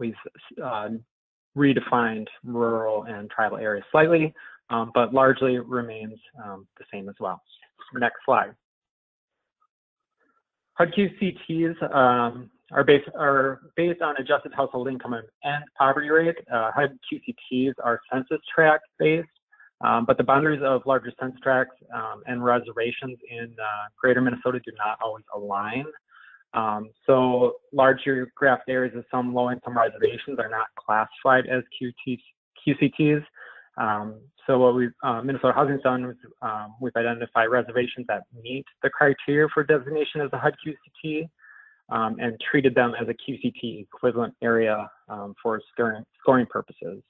we've redefined rural and tribal areas slightly, but largely remains the same as well. Next slide. HUD-QCTs are based on adjusted household income and poverty rate. HUD-QCTs are census tract based, but the boundaries of larger census tracts and reservations in greater Minnesota do not always align. So large geographic areas of some low-income reservations are not classified as QCTs. So what Minnesota Housing's done is we've identified reservations that meet the criteria for designation as a HUD-QCT and treated them as a QCT equivalent area for scoring purposes.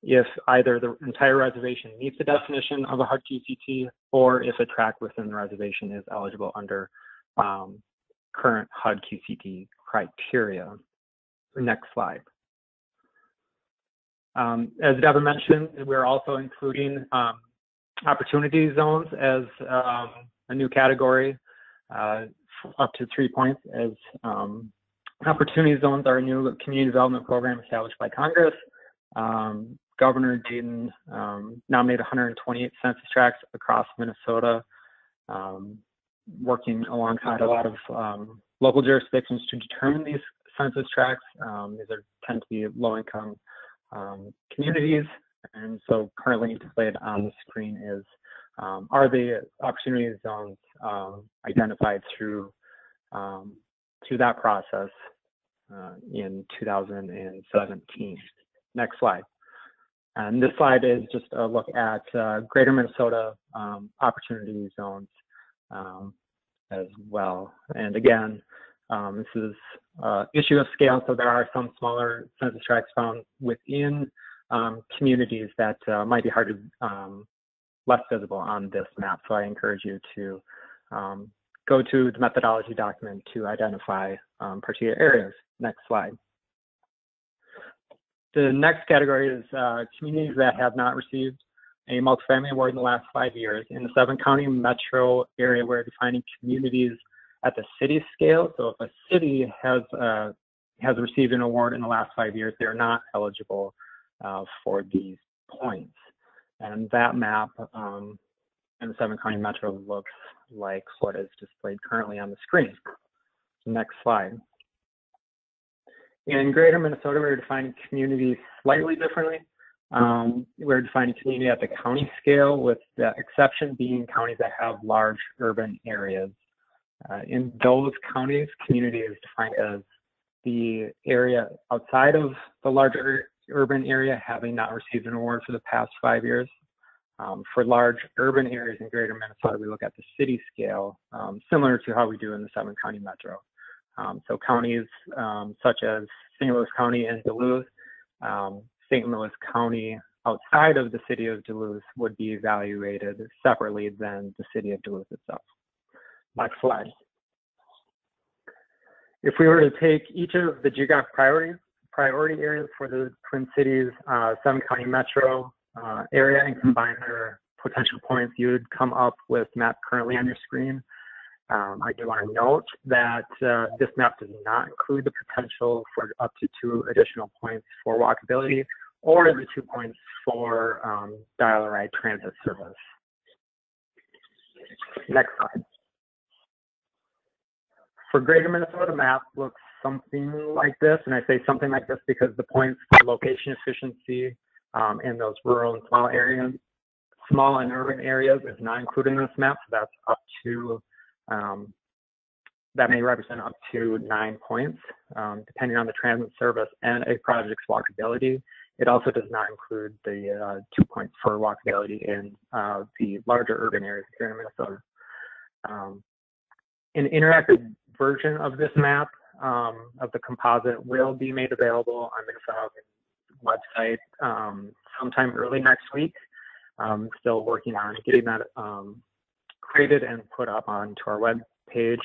If either the entire reservation meets the definition of a HUD-QCT or if a tract within the reservation is eligible under current HUD-QCT criteria. Next slide. As Devin mentioned, we're also including opportunity zones as a new category, up to 3 points, as opportunity zones are a new community development program established by Congress. Governor Dayton nominated 128 census tracts across Minnesota, working alongside a lot of local jurisdictions to determine these census tracts. These tend to be low-income communities, and so currently displayed on the screen are the opportunity zones identified through that process in 2017. Next slide. And this slide is just a look at greater Minnesota opportunity zones as well. And again, this is an issue of scale, so there are some smaller census tracts found within communities that might be hard to, less visible on this map. So I encourage you to go to the methodology document to identify particular areas. Next slide. The next category is communities that have not received a multifamily award in the last 5 years. In the 7-county metro area, we're defining communities at the city scale. So if a city has received an award in the last 5 years, they're not eligible for these points. And that map in the 7-county metro looks like what is displayed currently on the screen. Next slide. In greater Minnesota, we're defining communities slightly differently. We're defining community at the county scale, with the exception being counties that have large urban areas. In those counties, community is defined as the area outside of the larger urban area having not received an award for the past 5 years. For large urban areas in greater Minnesota, we look at the city scale, similar to how we do in the 7-county metro. So counties such as St. Louis County and Duluth, St. Louis County outside of the city of Duluth would be evaluated separately than the city of Duluth itself. Next slide. If we were to take each of the geographic priority areas for the Twin Cities 7-county metro area and combine their potential points, you would come up with map currently on your screen. I do want to note that this map does not include the potential for up to 2 additional points for walkability or the 2 points for dial-a-ride transit service. Next slide. For greater Minnesota, map looks something like this, and I say something like this because the points for location efficiency in those rural and small and urban areas is not included in this map, so that's up to that may represent up to 9 points, depending on the transit service and a project's walkability. It also does not include the 2 points for walkability in the larger urban areas here in Minnesota. An interactive version of this map of the composite will be made available on Minnesota website sometime early next week. Still working on getting that created and put up onto our web page.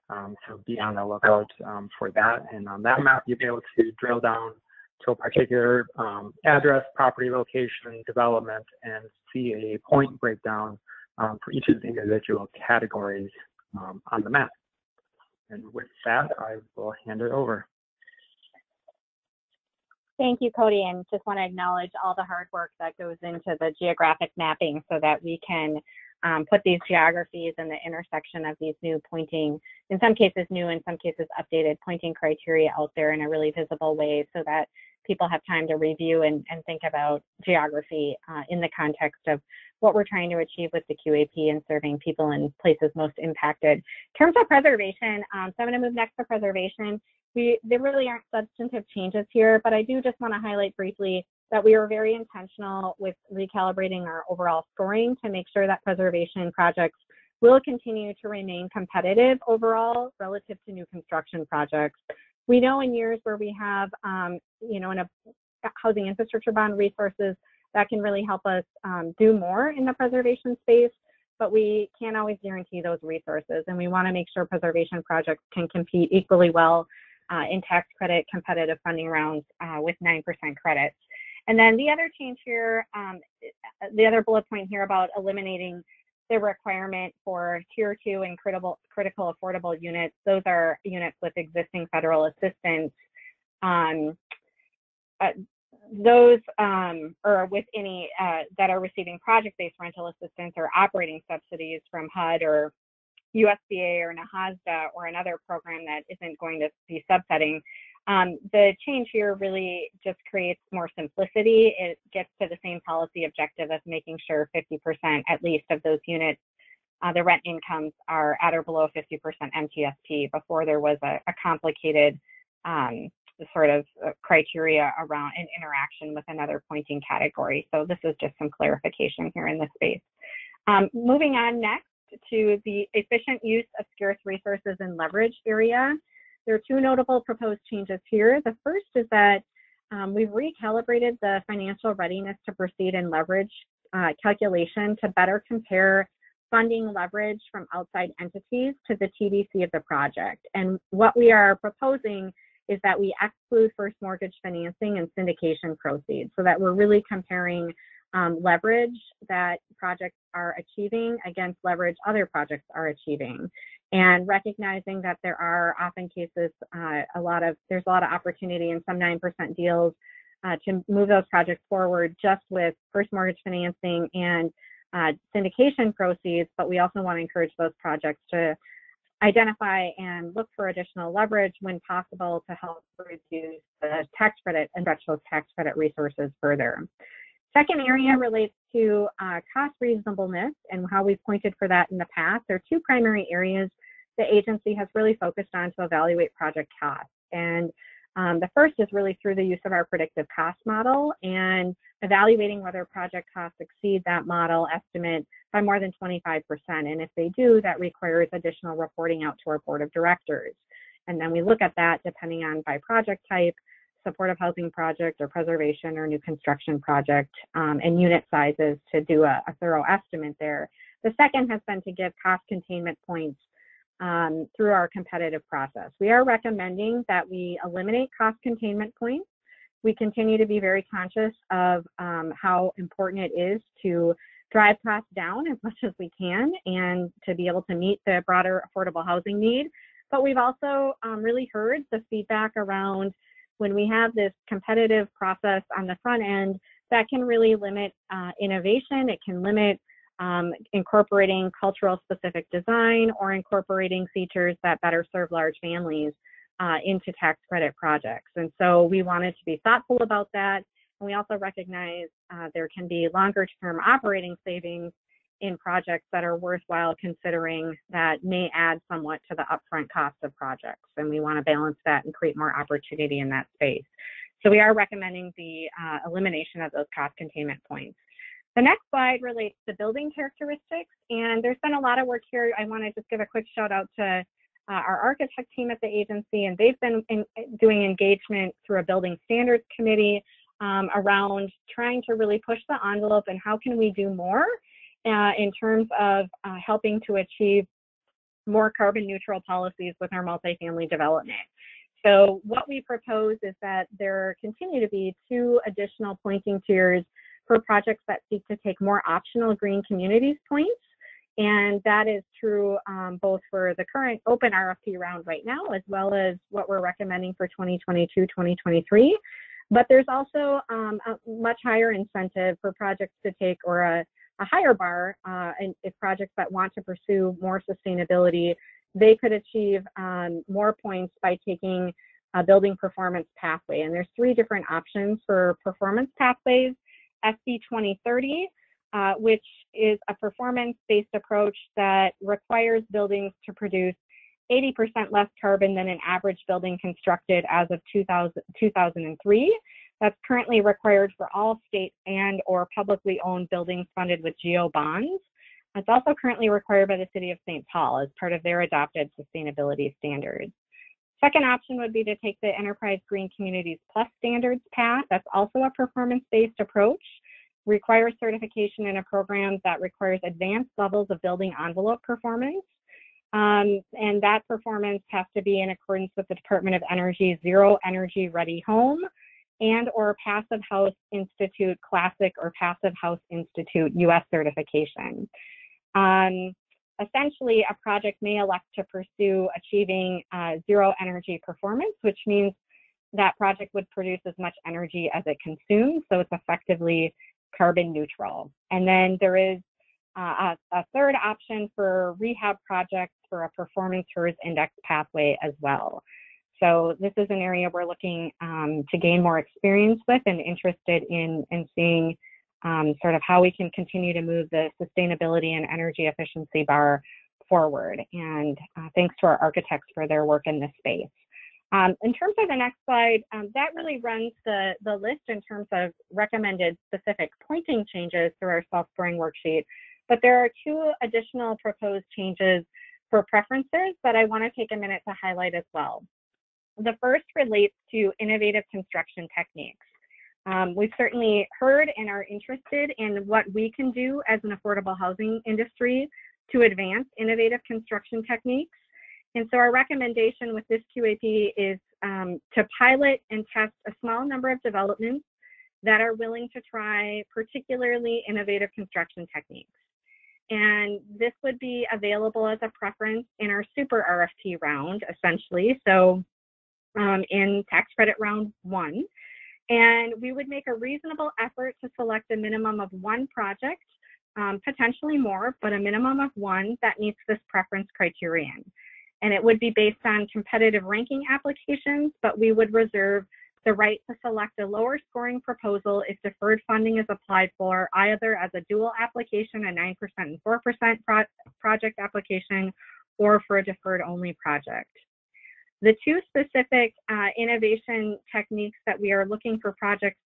So be on the lookout for that. And on that map, you'll be able to drill down to a particular address, property location, development, and see a point breakdown for each of the individual categories on the map. And with that, I will hand it over. Thank you, Cody, and just want to acknowledge all the hard work that goes into the geographic mapping so that we can put these geographies in the intersection of these new pointing, in some cases new, in some cases updated pointing criteria out there in a really visible way so that people have time to review and think about geography in the context of what we're trying to achieve with the QAP and serving people in places most impacted. In terms of preservation, so I'm going to move next to preservation. There really aren't substantive changes here, but I do just want to highlight briefly that we are very intentional with recalibrating our overall scoring to make sure that preservation projects will continue to remain competitive overall relative to new construction projects. We know in years where we have, in a housing infrastructure bond resources, that can really help us do more in the preservation space, but we can't always guarantee those resources. And we want to make sure preservation projects can compete equally well in tax credit competitive funding rounds with 9% credits. And then the other change here, the other bullet point here about eliminating the requirement for Tier 2 and critical affordable units. Those are units with existing federal assistance. Those or with any that are receiving project-based rental assistance or operating subsidies from HUD or USDA or NAHASDA or another program that isn't going to be subsetting. The change here really just creates more simplicity. It gets to the same policy objective of making sure 50% at least of those units, the rent incomes are at or below 50% MTSP. Before there was a complicated sort of criteria around an interaction with another pointing category. So this is just some clarification here in this space. Moving on next to the efficient use of scarce resources and leverage area. There are 2 notable proposed changes here. The first is that we've recalibrated the financial readiness to proceed and leverage calculation to better compare funding leverage from outside entities to the TDC of the project. And what we are proposing is that we exclude first mortgage financing and syndication proceeds so that we're really comparing leverage that projects are achieving against leverage other projects are achieving, and recognizing that there are often cases, there's a lot of opportunity in some 9% deals to move those projects forward just with first mortgage financing and syndication proceeds, but we also want to encourage those projects to identify and look for additional leverage when possible to help reduce the tax credit and stretch those tax credit resources further. Second area relates to cost reasonableness and how we've pointed for that in the past. There are 2 primary areas the agency has really focused on to evaluate project costs. And The first is really through the use of our predictive cost model and evaluating whether project costs exceed that model estimate by more than 25%. And if they do, that requires additional reporting out to our board of directors. And then we look at that depending on by project type, supportive housing project or preservation or new construction project, and unit sizes to do a thorough estimate there. The second has been to give cost containment points through our competitive process. We are recommending that we eliminate cost containment points. We continue to be very conscious of how important it is to drive costs down as much as we can and to be able to meet the broader affordable housing need. But we've also really heard the feedback around when we have this competitive process on the front end, that can really limit innovation. It can limit incorporating cultural specific design or incorporating features that better serve large families into tax credit projects. And so we wanted to be thoughtful about that. And we also recognize there can be longer term operating savings in projects that are worthwhile considering that may add somewhat to the upfront cost of projects. And we want to balance that and create more opportunity in that space. So we are recommending the elimination of those cost containment points. The next slide relates to building characteristics. And there's been a lot of work here. I want to just give a quick shout out to our architect team at the agency, and they've been doing engagement through a building standards committee around trying to really push the envelope and how can we do more in terms of helping to achieve more carbon neutral policies with our multifamily development. So what we propose is that there continue to be 2 additional pointing tiers for projects that seek to take more optional green communities points. And that is true both for the current open RFP round right now, as well as what we're recommending for 2022-2023. But there's also a much higher incentive for projects to take, or a higher bar, and if projects that want to pursue more sustainability, they could achieve more points by taking a building performance pathway. And there's 3 different options for performance pathways. SB 2030, which is a performance-based approach that requires buildings to produce 80% less carbon than an average building constructed as of 2003. That's currently required for all state and or publicly owned buildings funded with GEO bonds. It's also currently required by the City of St. Paul as part of their adopted sustainability standards. Second option would be to take the Enterprise Green Communities Plus standards path. That's also a performance-based approach, requires certification in a program that requires advanced levels of building envelope performance. And that performance has to be in accordance with the Department of Energy's Zero Energy Ready Home and or Passive House Institute Classic or Passive House Institute US certification. Essentially, a project may elect to pursue achieving zero energy performance, which means that project would produce as much energy as it consumes, so it's effectively carbon neutral. And then there is a third option for rehab projects for a performance HERS index pathway as well. So this is an area we're looking to gain more experience with and interested in seeing sort of how we can continue to move the sustainability and energy efficiency bar forward. And thanks to our architects for their work in this space. In terms of the next slide, that really runs the list in terms of recommended specific pointing changes through our self-scoring worksheet. But there are 2 additional proposed changes for preferences that I want to take a minute to highlight as well. The first relates to innovative construction techniques. We've certainly heard and are interested in what we can do as an affordable housing industry to advance innovative construction techniques. And so our recommendation with this QAP is to pilot and test a small number of developments that are willing to try particularly innovative construction techniques. And this would be available as a preference in our super RFP round, essentially. So in tax credit round 1. And we would make a reasonable effort to select a minimum of 1 project, potentially more, but a minimum of 1 that meets this preference criterion. And it would be based on competitive ranking applications, but we would reserve the right to select a lower scoring proposal if deferred funding is applied for, either as a dual application, a 9% and 4% project application, or for a deferred only project. The two specific innovation techniques that we are looking for projects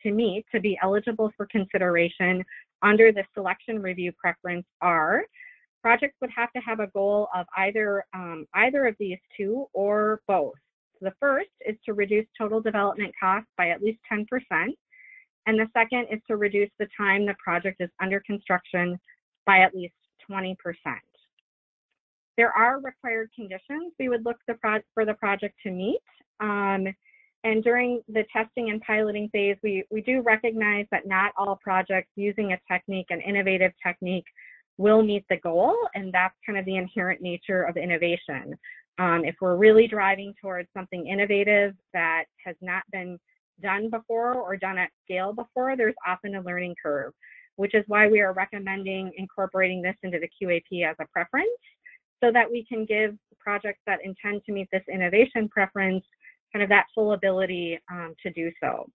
to meet to be eligible for consideration under the selection review preference are: projects would have to have a goal of either of these two or both. So the first is to reduce total development costs by at least 10%, and the second is to reduce the time the project is under construction by at least 20%. There are required conditions we would look for the project to meet. And during the testing and piloting phase, we do recognize that not all projects using a technique, an innovative technique, will meet the goal, and that's kind of the inherent nature of innovation. If we're really driving towards something innovative that has not been done before or done at scale before, there's often a learning curve, which is why we are recommending incorporating this into the QAP as a preference, so that we can give projects that intend to meet this innovation preference kind of that full ability to do so.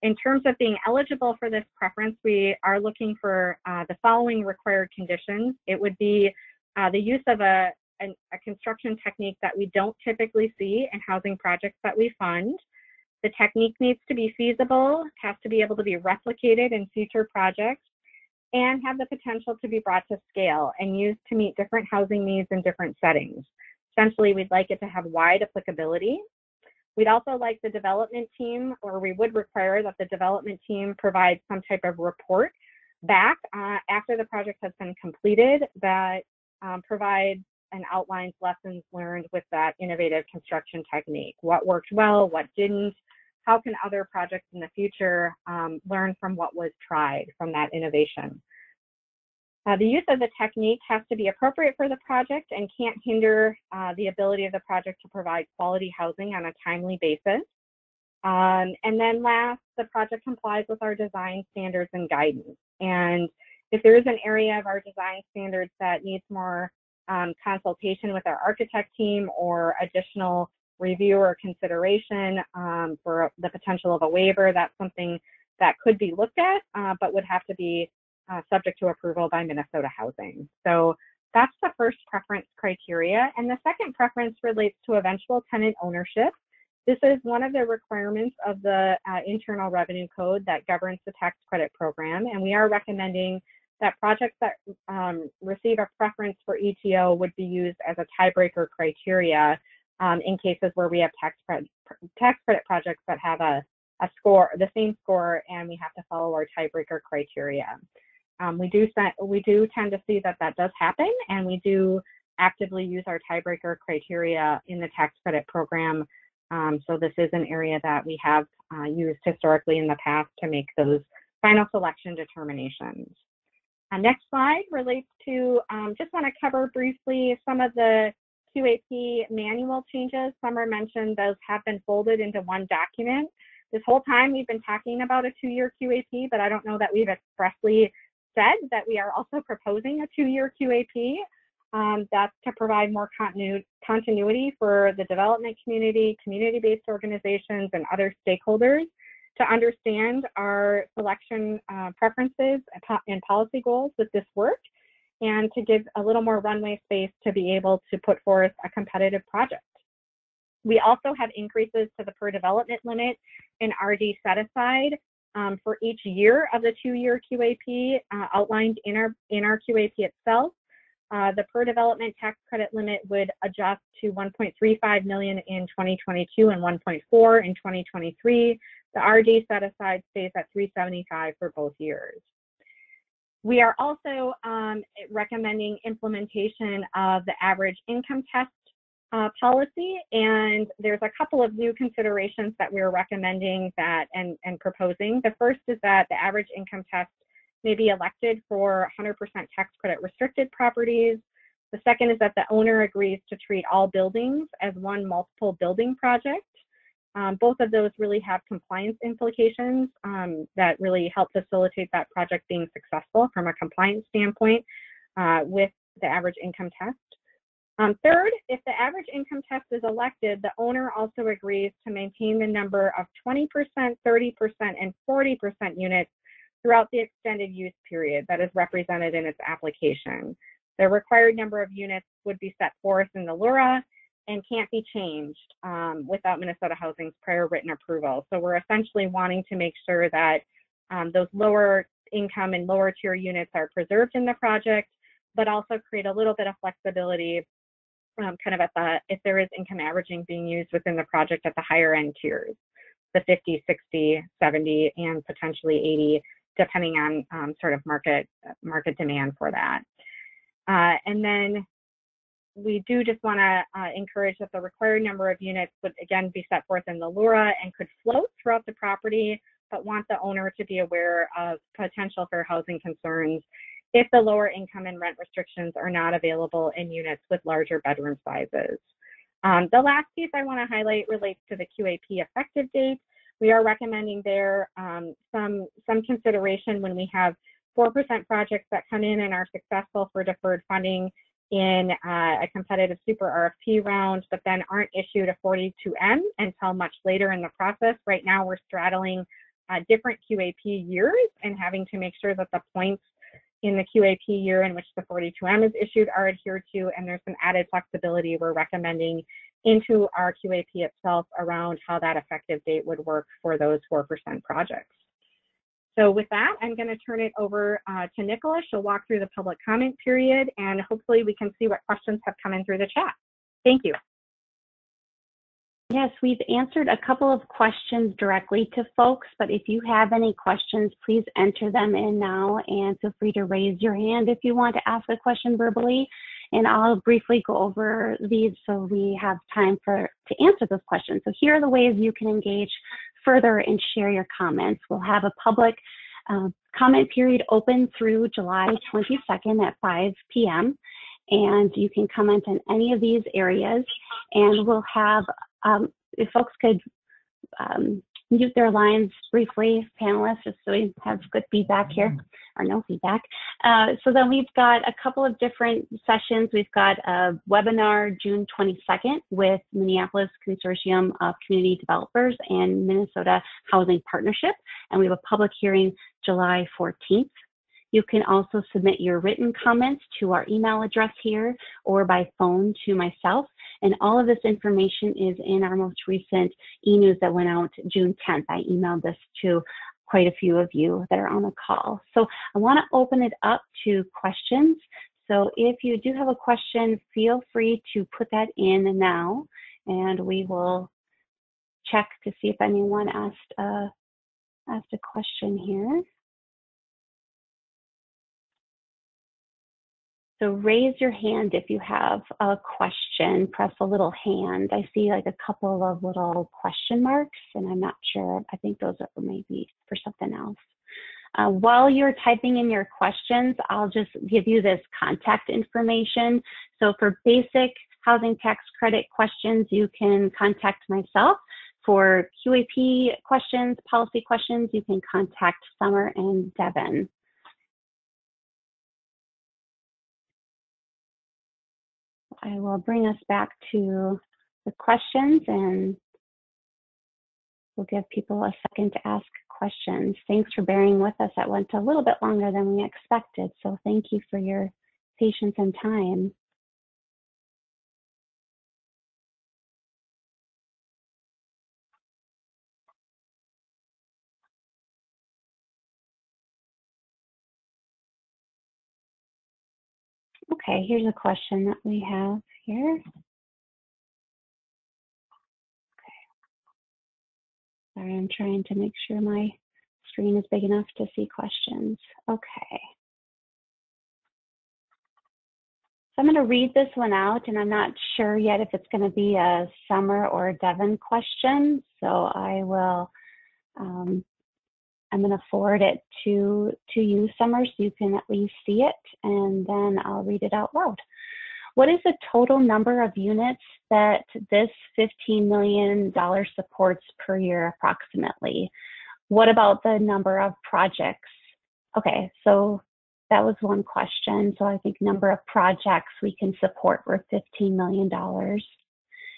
In terms of being eligible for this preference, we are looking for the following required conditions. It would be the use of a construction technique that we don't typically see in housing projects that we fund. The technique needs to be feasible, has to be able to be replicated in future projects, and have the potential to be brought to scale and used to meet different housing needs in different settings. Essentially, we'd like it to have wide applicability. We'd also like the development team, or we would require that the development team provide some type of report back after the project has been completed that provides and outlines lessons learned with that innovative construction technique. What worked well, what didn't, how can other projects in the future learn from what was tried from that innovation. The use of the technique has to be appropriate for the project and can't hinder the ability of the project to provide quality housing on a timely basis. And then last, the project complies with our design standards and guidance. And if there is an area of our design standards that needs more consultation with our architect team or additional review or consideration for the potential of a waiver, that's something that could be looked at, but would have to be subject to approval by Minnesota Housing. So that's the first preference criteria. And the second preference relates to eventual tenant ownership. This is one of the requirements of the Internal Revenue Code that governs the tax credit program. And we are recommending that projects that receive a preference for ETO would be used as a tiebreaker criteria in cases where we have tax credit projects that have a score, the same score, and we have to follow our tiebreaker criteria. We do tend to see that does happen, and we do actively use our tiebreaker criteria in the tax credit program. So this is an area that we have used historically in the past to make those final selection determinations. Next slide relates to, just want to cover briefly some of the QAP manual changes. Summer mentioned those have been folded into one document. This whole time we've been talking about a 2-year QAP, but I don't know that we've expressly said that we are also proposing a 2-year QAP. That's to provide more continuity for the development community, community-based organizations, and other stakeholders to understand our selection preferences and policy goals with this work, and to give a little more runway space to be able to put forth a competitive project. We also have increases to the per development limit in RD set aside for each year of the 2-year QAP outlined in our QAP itself. The per development tax credit limit would adjust to $1.35 million in 2022 and 1.4 in 2023. The RD set aside stays at $375 for both years. We are also recommending implementation of the average income test policy, and there's a couple of new considerations that we're recommending that and proposing. The first is that the average income test may be elected for 100% tax credit restricted properties. The second is that the owner agrees to treat all buildings as one multiple building project. Both of those really have compliance implications that really help facilitate that project being successful from a compliance standpoint with the average income test. Third, if the average income test is elected, the owner also agrees to maintain the number of 20%, 30%, and 40% units throughout the extended use period that is represented in its application. The required number of units would be set forth in the LURA, and can't be changed without Minnesota Housing's prior written approval. So we're essentially wanting to make sure that those lower income and lower tier units are preserved in the project, but also create a little bit of flexibility kind of at the, if there is income averaging being used within the project at the higher end tiers, the 50, 60, 70, and potentially 80, depending on sort of market demand for that. And then we do just want to encourage that the required number of units would again be set forth in the LURA and could float throughout the property, but want the owner to be aware of potential fair housing concerns if the lower income and rent restrictions are not available in units with larger bedroom sizes. The last piece I want to highlight relates to the QAP effective date. We are recommending there some consideration when we have 4% projects that come in and are successful for deferred funding in a competitive super RFP round, but then aren't issued a 42M until much later in the process. Right now, we're straddling different QAP years and having to make sure that the points in the QAP year in which the 42M is issued are adhered to, and there's some added flexibility we're recommending into our QAP itself around how that effective date would work for those 4% projects. So with that, I'm going to turn it over to Nicola. She'll walk through the public comment period, and hopefully we can see what questions have come in through the chat. Thank you. Yes, we've answered a couple of questions directly to folks, but if you have any questions, please enter them in now and feel free to raise your hand if you want to ask a question verbally. And I'll briefly go over these so we have time to answer those questions. So here are the ways you can engage further and share your comments. We'll have a public comment period open through July 22nd at 5 p.m. And you can comment on any of these areas. And we'll have, if folks could mute their lines briefly, panelists, just so we have good feedback here, or no feedback. So then we've got a couple of different sessions. We've got a webinar June 22nd with Minneapolis Consortium of Community Developers and Minnesota Housing Partnership, and we have a public hearing July 14th. You can also submit your written comments to our email address here or by phone to myself. And all of this information is in our most recent e-news that went out June 10th. I emailed this to quite a few of you that are on the call. So I want to open it up to questions. So if you do have a question, feel free to put that in now, and we will check to see if anyone asked a question here. So raise your hand if you have a question, press a little hand. I see like a couple of little question marks, and I'm not sure. I think those are maybe for something else. While you're typing in your questions, I'll just give you this contact information. So for basic housing tax credit questions, you can contact myself. For QAP questions, policy questions, you can contact Summer and Devin. I will bring us back to the questions, and we'll give people a second to ask questions. Thanks for bearing with us. That went a little bit longer than we expected, so thank you for your patience and time. Okay, here's a question that we have here. Okay. Sorry, I'm trying to make sure my screen is big enough to see questions. Okay. So I'm going to read this one out, and I'm not sure yet if it's going to be a Summer or a Devin question. So I will, I'm going to forward it to you, Summer, so you can at least see it, and then I'll read it out loud. What is the total number of units that this $15 million supports per year approximately? What about the number of projects? Okay, so that was one question. So I think number of projects we can support were $15 million.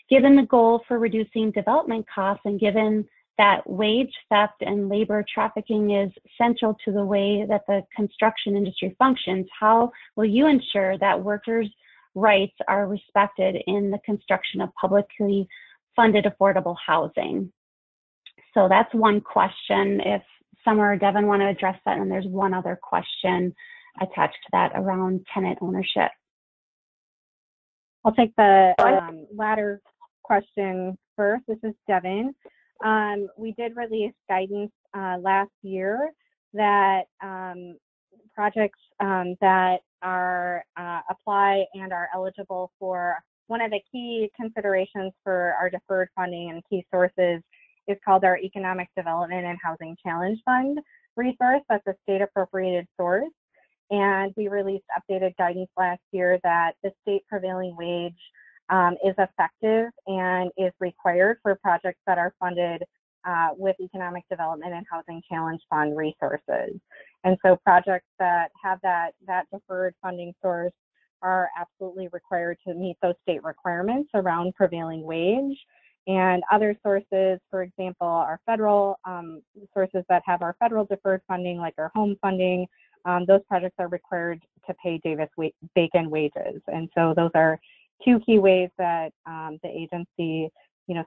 Given the goal for reducing development costs and given that wage theft and labor trafficking is central to the way that the construction industry functions, how will you ensure that workers rights are respected in the construction of publicly funded affordable housing? So that's one question. If Summer or Devin want to address that, and there's one other question attached to that around tenant ownership. I'll take the latter question first. This is Devin. We did release guidance last year that projects that are apply and are eligible for one of the key considerations for our deferred funding and key sources is called our Economic Development and Housing Challenge Fund resource. That's a state appropriated source. And we released updated guidance last year that the state prevailing wage is effective and is required for projects that are funded with Economic Development and Housing Challenge Fund resources. And so projects that have that deferred funding source are absolutely required to meet those state requirements around prevailing wage. And other sources, for example, our federal sources that have our federal deferred funding, like our home funding, those projects are required to pay Davis-Bacon wages. And so those are two key ways that the agency,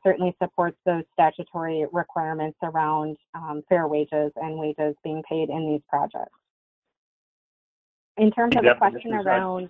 certainly supports those statutory requirements around fair wages and wages being paid in these projects. In terms of the question around,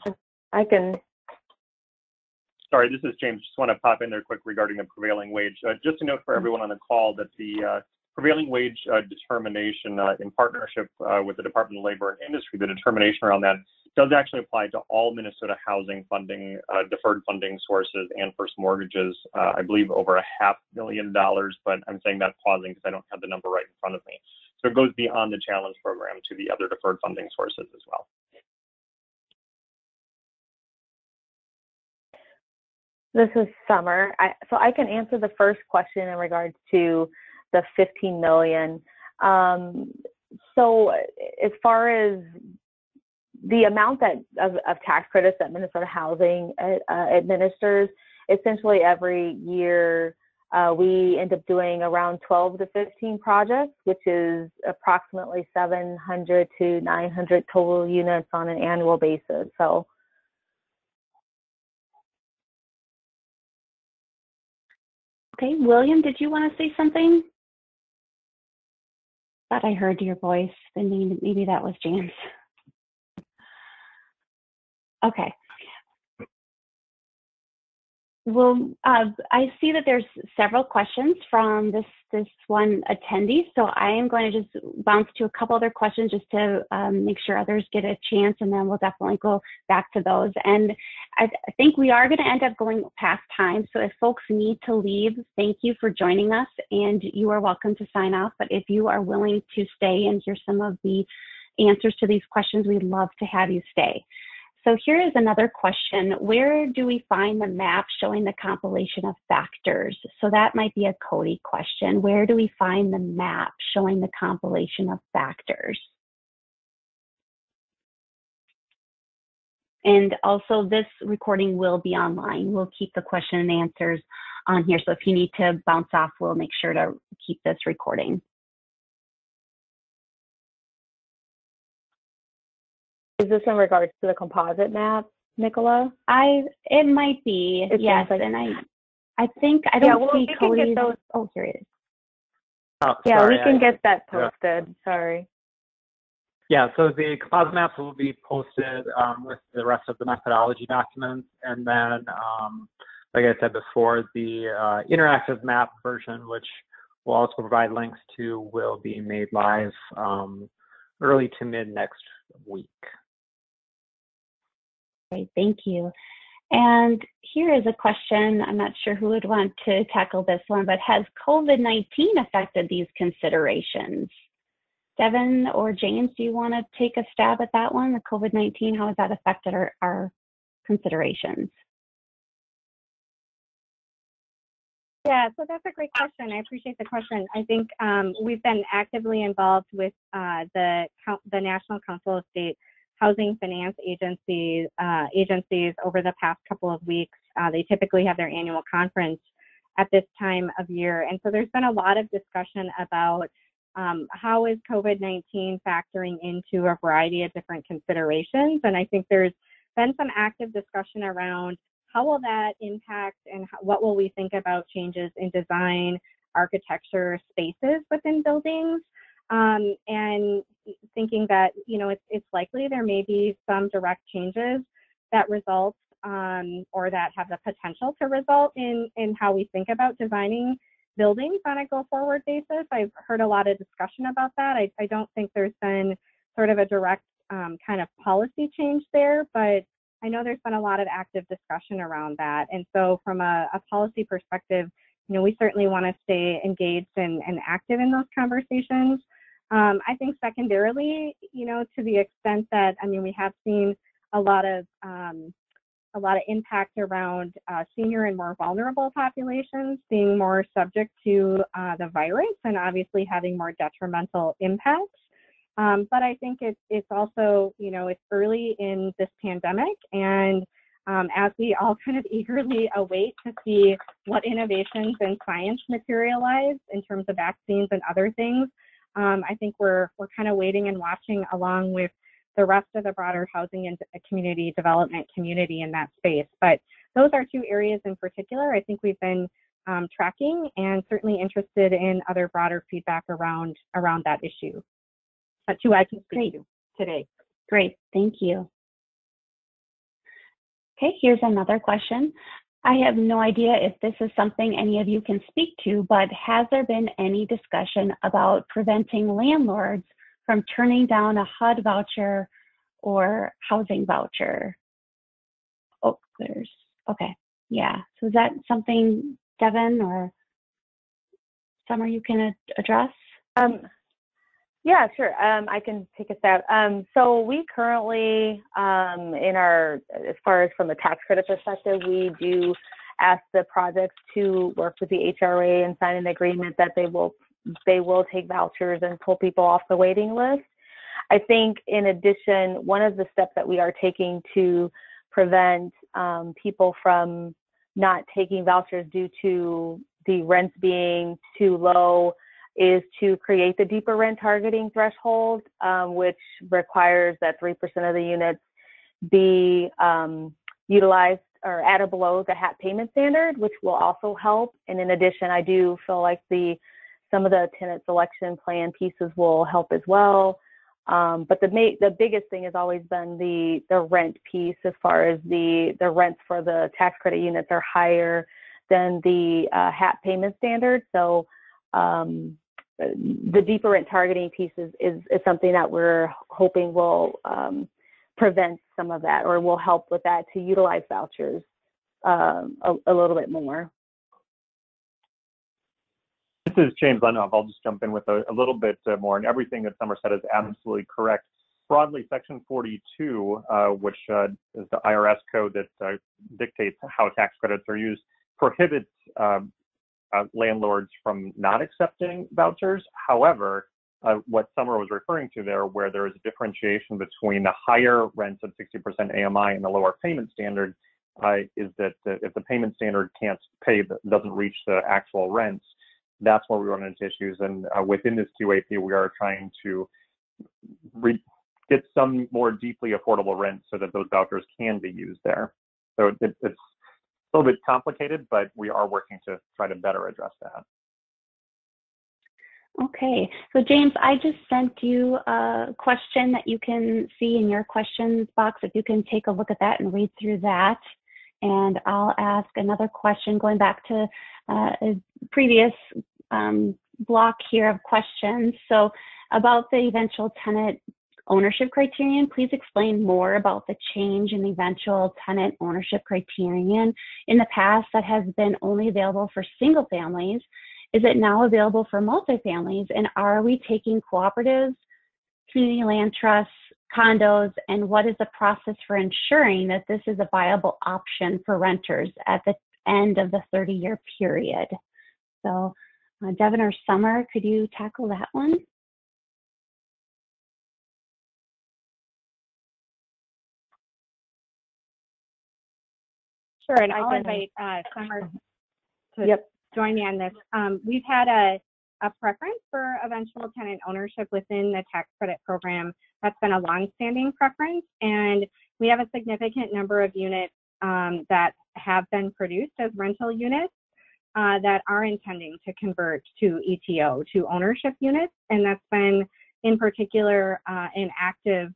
Sorry, this is James. Just want to pop in there quick regarding the prevailing wage. Just to note for everyone on the call that the prevailing wage determination in partnership with the Department of Labor and Industry, the determination around that does actually apply to all Minnesota housing funding, deferred funding sources and first mortgages, I believe over $500,000, but I'm saying that pausing because I don't have the number right in front of me. So it goes beyond the challenge program to the other deferred funding sources as well. This is Summer. So I can answer the first question in regards to the $15 million. So as far as the amount of tax credits that Minnesota Housing administers, essentially every year we end up doing around 12 to 15 projects, which is approximately 700 to 900 total units on an annual basis. So. Okay, William, did you want to say something? Thought I heard your voice, then maybe that was James. Okay. Well, I see that there's several questions from this one attendee, so I am going to just bounce to a couple other questions just to make sure others get a chance, and then we'll definitely go back to those. And I think we are going to end up going past time, so if folks need to leave, thank you for joining us, and you are welcome to sign off. But if you are willing to stay and hear some of the answers to these questions, we'd love to have you stay. So here is another question. Where do we find the map showing the compilation of factors? So that might be a Cody question. Where do we find the map showing the compilation of factors? And also this recording will be online. We'll keep the question and answers on here. So if you need to bounce off, we'll make sure to keep this recording. Is this in regards to the composite map, Nicola? It might be, yes. Like, and I think, I don't see Cody's. Oh, here it is. Oh, yeah, sorry, we can get that posted. Yeah. Sorry. Yeah, so the composite maps will be posted with the rest of the methodology documents. And then, like I said before, the interactive map version, which we'll also provide links to, will be made live early to mid next week. Great, thank you. And here is a question. I'm not sure who would want to tackle this one, but has COVID-19 affected these considerations? Devin or James, do you want to take a stab at that one? The COVID-19, how has that affected our considerations? Yeah, so that's a great question. I appreciate the question. I think we've been actively involved with the National Council of State Housing Finance agencies over the past couple of weeks. They typically have their annual conference at this time of year. And so there's been a lot of discussion about how is COVID-19 factoring into a variety of different considerations. And I think there's been some active discussion around how will that impact and what will we think about changes in design, architecture, spaces within buildings, and thinking that, you know, it's likely there may be some direct changes that result or that have the potential to result in how we think about designing buildings on a go-forward basis. I've heard a lot of discussion about that. I don't think there's been sort of a direct kind of policy change there, but I know there's been a lot of active discussion around that. And so from a policy perspective, you know, we certainly want to stay engaged and active in those conversations. I think secondarily, you know, to the extent that, I mean, we have seen a lot of impact around senior and more vulnerable populations being more subject to the virus and obviously having more detrimental impacts. But I think it's also, you know, it's early in this pandemic, and as we all kind of eagerly await to see what innovations in science materialize in terms of vaccines and other things, I think we're kind of waiting and watching along with the rest of the broader housing and community development community in that space. But those are two areas in particular I think we've been tracking and certainly interested in other broader feedback around that issue. Two I can speak to today. Great, thank you. Okay, here's another question. I have no idea if this is something any of you can speak to, but has there been any discussion about preventing landlords from turning down a HUD voucher or housing voucher? Oh, okay, yeah. So is that something, Devin or Summer, you can address? Yeah, sure. I can take a stab. So we currently, as far as from a tax credit perspective, we do ask the projects to work with the HRA and sign an agreement that they will take vouchers and pull people off the waiting list. I think in addition, one of the steps that we are taking to prevent people from not taking vouchers due to the rents being too low is to create the deeper rent targeting threshold, which requires that 3% of the units be utilized or at or below the HAP payment standard, which will also help. And in addition, I do feel like some of the tenant selection plan pieces will help as well. But the biggest thing has always been the rent piece, as far as the rents for the tax credit units are higher than the HAP payment standard. So the deeper rent targeting piece is something that we're hoping will prevent some of that, or will help with that, to utilize vouchers a little bit more. This is James Lenhoff. I'll just jump in with a little bit more, and everything that Summer said is absolutely correct. Broadly, Section 42, which is the IRS code that dictates how tax credits are used, prohibits landlords from not accepting vouchers. However, what Summer was referring to there, where there is a differentiation between the higher rents of 60% AMI and the lower payment standard, is that if the payment standard doesn't reach the actual rents, that's where we run into issues. And within this QAP, we are trying to get some more deeply affordable rents so that those vouchers can be used there. So it's a little bit complicated, but we are working to try to better address that. Okay, so James, I just sent you a question that you can see in your questions box. If you can take a look at that and read through that. And I'll ask another question going back to a previous block here of questions. So about the eventual tenant ownership criterion, please explain more about the change in the eventual tenant ownership criterion. In the past, that has been only available for single families. Is it now available for multifamilies? And are we taking cooperatives, community land trusts, condos, and what is the process for ensuring that this is a viable option for renters at the end of the 30-year period? So Devin or Summer, could you tackle that one? Sure, and I'll invite Summer to join me on this. We've had a preference for eventual tenant ownership within the tax credit program. That's been a longstanding preference, and we have a significant number of units that have been produced as rental units that are intending to convert to ETO, to ownership units, and that's been in particular an active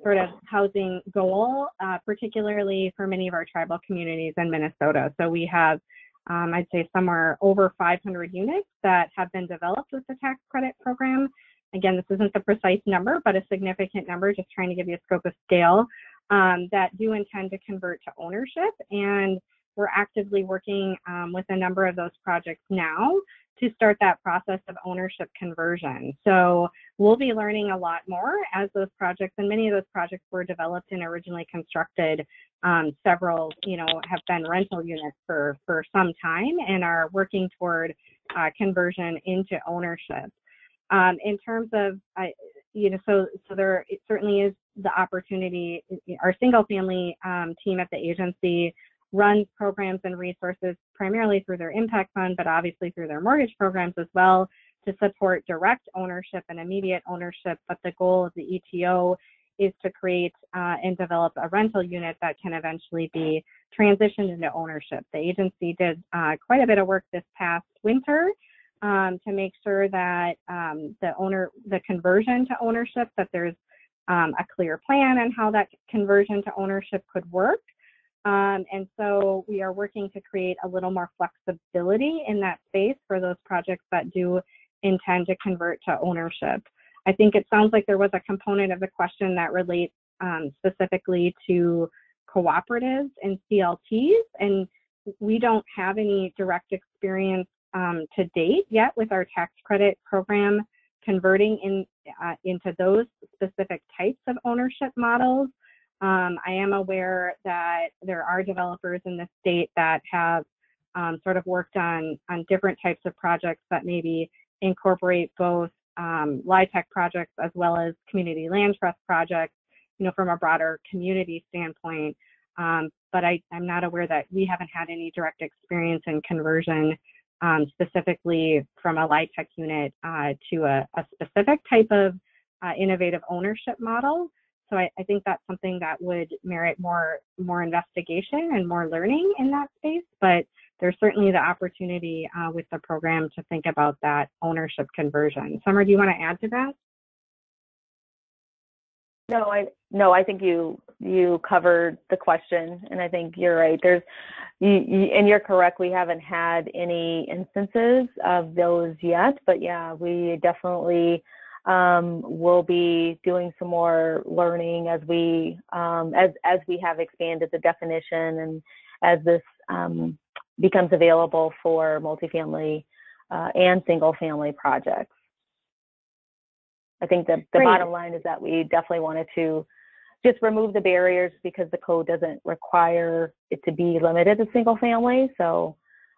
sort of housing goal, particularly for many of our tribal communities in Minnesota. So we have, I'd say, somewhere over 500 units that have been developed with the tax credit program. Again, this isn't the precise number, but a significant number, just trying to give you a scope of scale, that do intend to convert to ownership. And we're actively working with a number of those projects now to start that process of ownership conversion. So we'll be learning a lot more as those projects, and many of those projects were developed and originally constructed. Several, have been rental units for some time and are working toward conversion into ownership. In terms of, so there it certainly is the opportunity. Our single family team at the agency runs programs and resources primarily through their impact fund, but obviously through their mortgage programs as well, to support direct ownership and immediate ownership. But the goal of the ETO is to create and develop a rental unit that can eventually be transitioned into ownership. The agency did quite a bit of work this past winter to make sure that the conversion to ownership, that there's a clear plan on how that conversion to ownership could work. And so we are working to create a little more flexibility in that space for those projects that do intend to convert to ownership. I think it sounds like there was a component of the question that relates specifically to cooperatives and CLTs, and we don't have any direct experience to date yet with our tax credit program converting into those specific types of ownership models. I am aware that there are developers in the state that have sort of worked on different types of projects that maybe incorporate both LIHTC projects as well as community land trust projects, from a broader community standpoint. But I'm not aware that we haven't had any direct experience in conversion specifically from a LIHTC unit to a specific type of innovative ownership model. So I think that's something that would merit more investigation and more learning in that space, but there's certainly the opportunity with the program to think about that ownership conversion. Summer, do you want to add to that? No, I think you covered the question, and I think you're right. And you're correct. We haven't had any instances of those yet, but yeah, we definitely we'll be doing some more learning as we have expanded the definition and as this becomes available for multifamily and single family projects. I think the bottom line is that we definitely wanted to just remove the barriers because the code doesn't require it to be limited to single family. So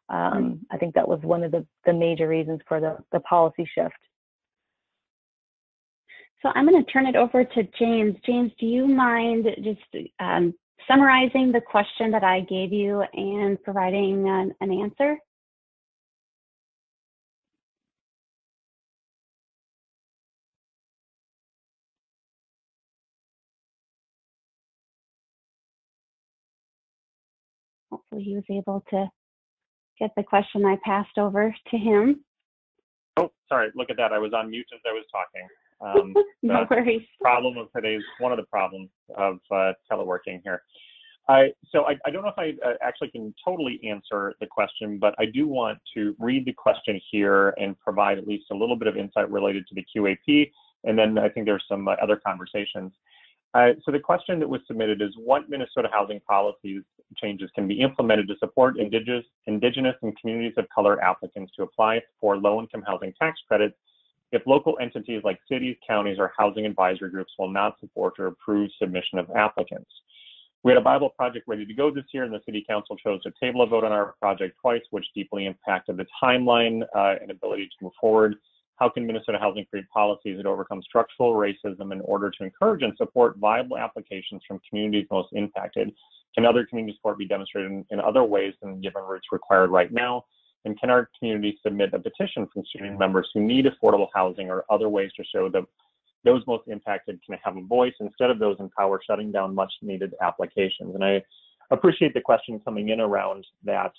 I think that was one of the major reasons for the policy shift. So I'm going to turn it over to James. James, do you mind just summarizing the question that I gave you and providing an answer? Hopefully he was able to get the question I passed over to him. Oh, sorry. Look at that. I was on mute as I was talking. No worries. One of the problems of teleworking here. So I don't know if I actually can totally answer the question, but I do want to read the question here and provide at least a little bit of insight related to the QAP, and then I think there's some other conversations. So the question that was submitted is, what Minnesota housing policies changes can be implemented to support indigenous and communities of color applicants to apply for low-income housing tax credits if local entities like cities, counties, or housing advisory groups will not support or approve submission of applicants? We had a Bible project ready to go this year, and the City Council chose to table a vote on our project twice, which deeply impacted the timeline and ability to move forward. How can Minnesota housing create policies that overcome structural racism in order to encourage and support viable applications from communities most impacted? Can other community support be demonstrated in other ways than given routes required right now? And can our community submit a petition from student members who need affordable housing or other ways to show that those most impacted can have a voice instead of those in power shutting down much needed applications. And I appreciate the question coming in around that.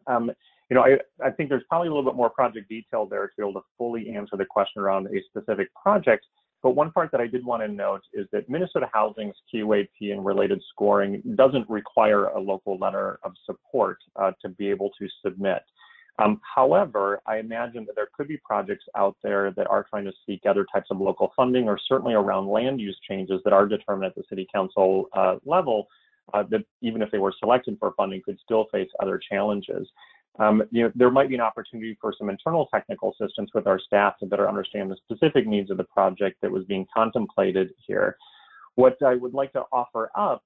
You know, I think there's probably a little bit more project detail there to be able to fully answer the question around a specific project. But one part that I did want to note is that Minnesota Housing's QAP and related scoring doesn't require a local letter of support to be able to submit. However, I imagine that there could be projects out there that are trying to seek other types of local funding, or certainly around land use changes that are determined at the city council level, that even if they were selected for funding could still face other challenges. You know, there might be an opportunity for some internal technical assistance with our staff to better understand the specific needs of the project that was being contemplated here. What I would like to offer up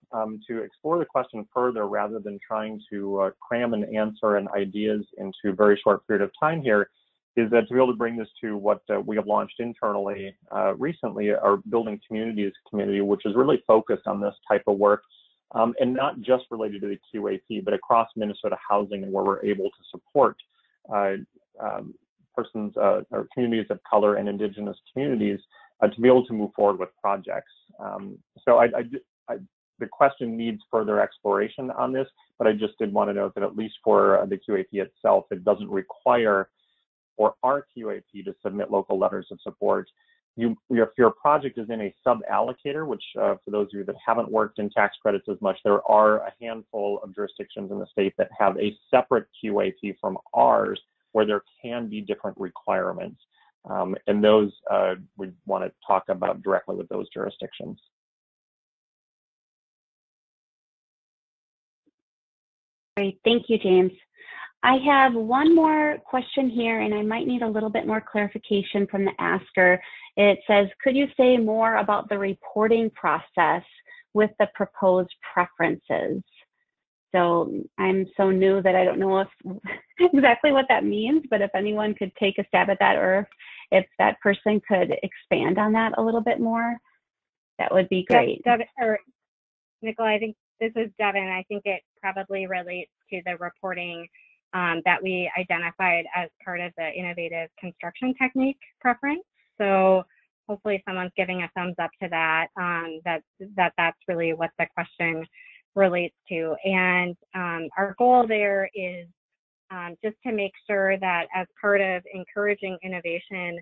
to explore the question further, rather than trying to cram an answer and ideas into a very short period of time here, is that to be able to bring this to what we have launched internally recently, our Building Communities community, which is really focused on this type of work. And not just related to the QAP, but across Minnesota Housing, and where we're able to support persons or communities of color and Indigenous communities to be able to move forward with projects. So the question needs further exploration on this, but I just did want to note that at least for the QAP itself, it doesn't require for our QAP to submit local letters of support. If your project is in a sub-allocator, which for those of you that haven't worked in tax credits as much, there are a handful of jurisdictions in the state that have a separate QAP from ours, where there can be different requirements. And those we want to talk about directly with those jurisdictions. Great, thank you, James. I have one more question here, and I might need a little bit more clarification from the asker. It says, could you say more about the reporting process with the proposed preferences? So I'm so new that I don't know exactly what that means, but if anyone could take a stab at that, or if that person could expand on that a little bit more, that would be great. Yes, Devin, or Nicola, I think this is Devin. I think it probably relates to the reporting that we identified as part of the innovative construction technique preference. So hopefully someone's giving a thumbs up to that, that's really what the question relates to. And our goal there is just to make sure that as part of encouraging innovation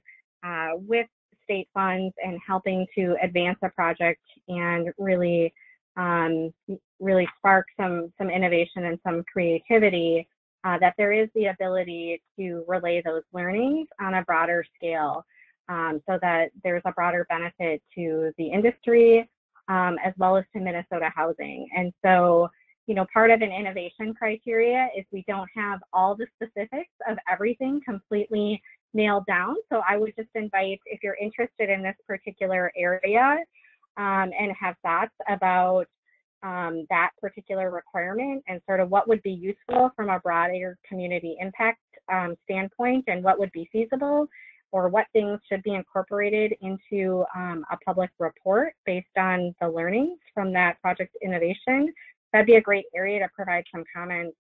with state funds and helping to advance a project and really spark some innovation and some creativity, that there is the ability to relay those learnings on a broader scale, so that there's a broader benefit to the industry as well as to Minnesota Housing. And so, you know, part of an innovation criteria is we don't have all the specifics of everything completely nailed down. So I would just invite, if you're interested in this particular area and have thoughts about that particular requirement and sort of what would be useful from a broader community impact standpoint, and what would be feasible, or what things should be incorporated into a public report based on the learnings from that project innovation, that'd be a great area to provide some comments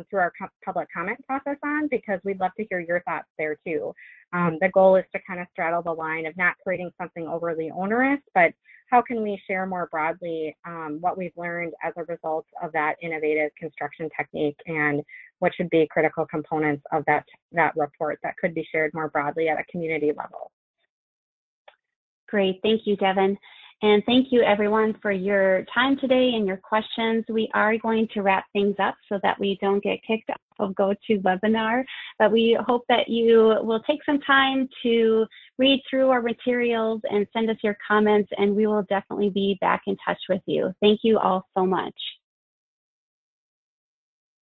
through our public comment process on, because we'd love to hear your thoughts there too. The goal is to kind of straddle the line of not creating something overly onerous, but how can we share more broadly what we've learned as a result of that innovative construction technique, and what should be critical components of that report that could be shared more broadly at a community level. Great, thank you, Devin. And thank you everyone for your time today and your questions. We are going to wrap things up so that we don't get kicked off of GoToWebinar, but we hope that you will take some time to read through our materials and send us your comments, and we will definitely be back in touch with you. Thank you all so much.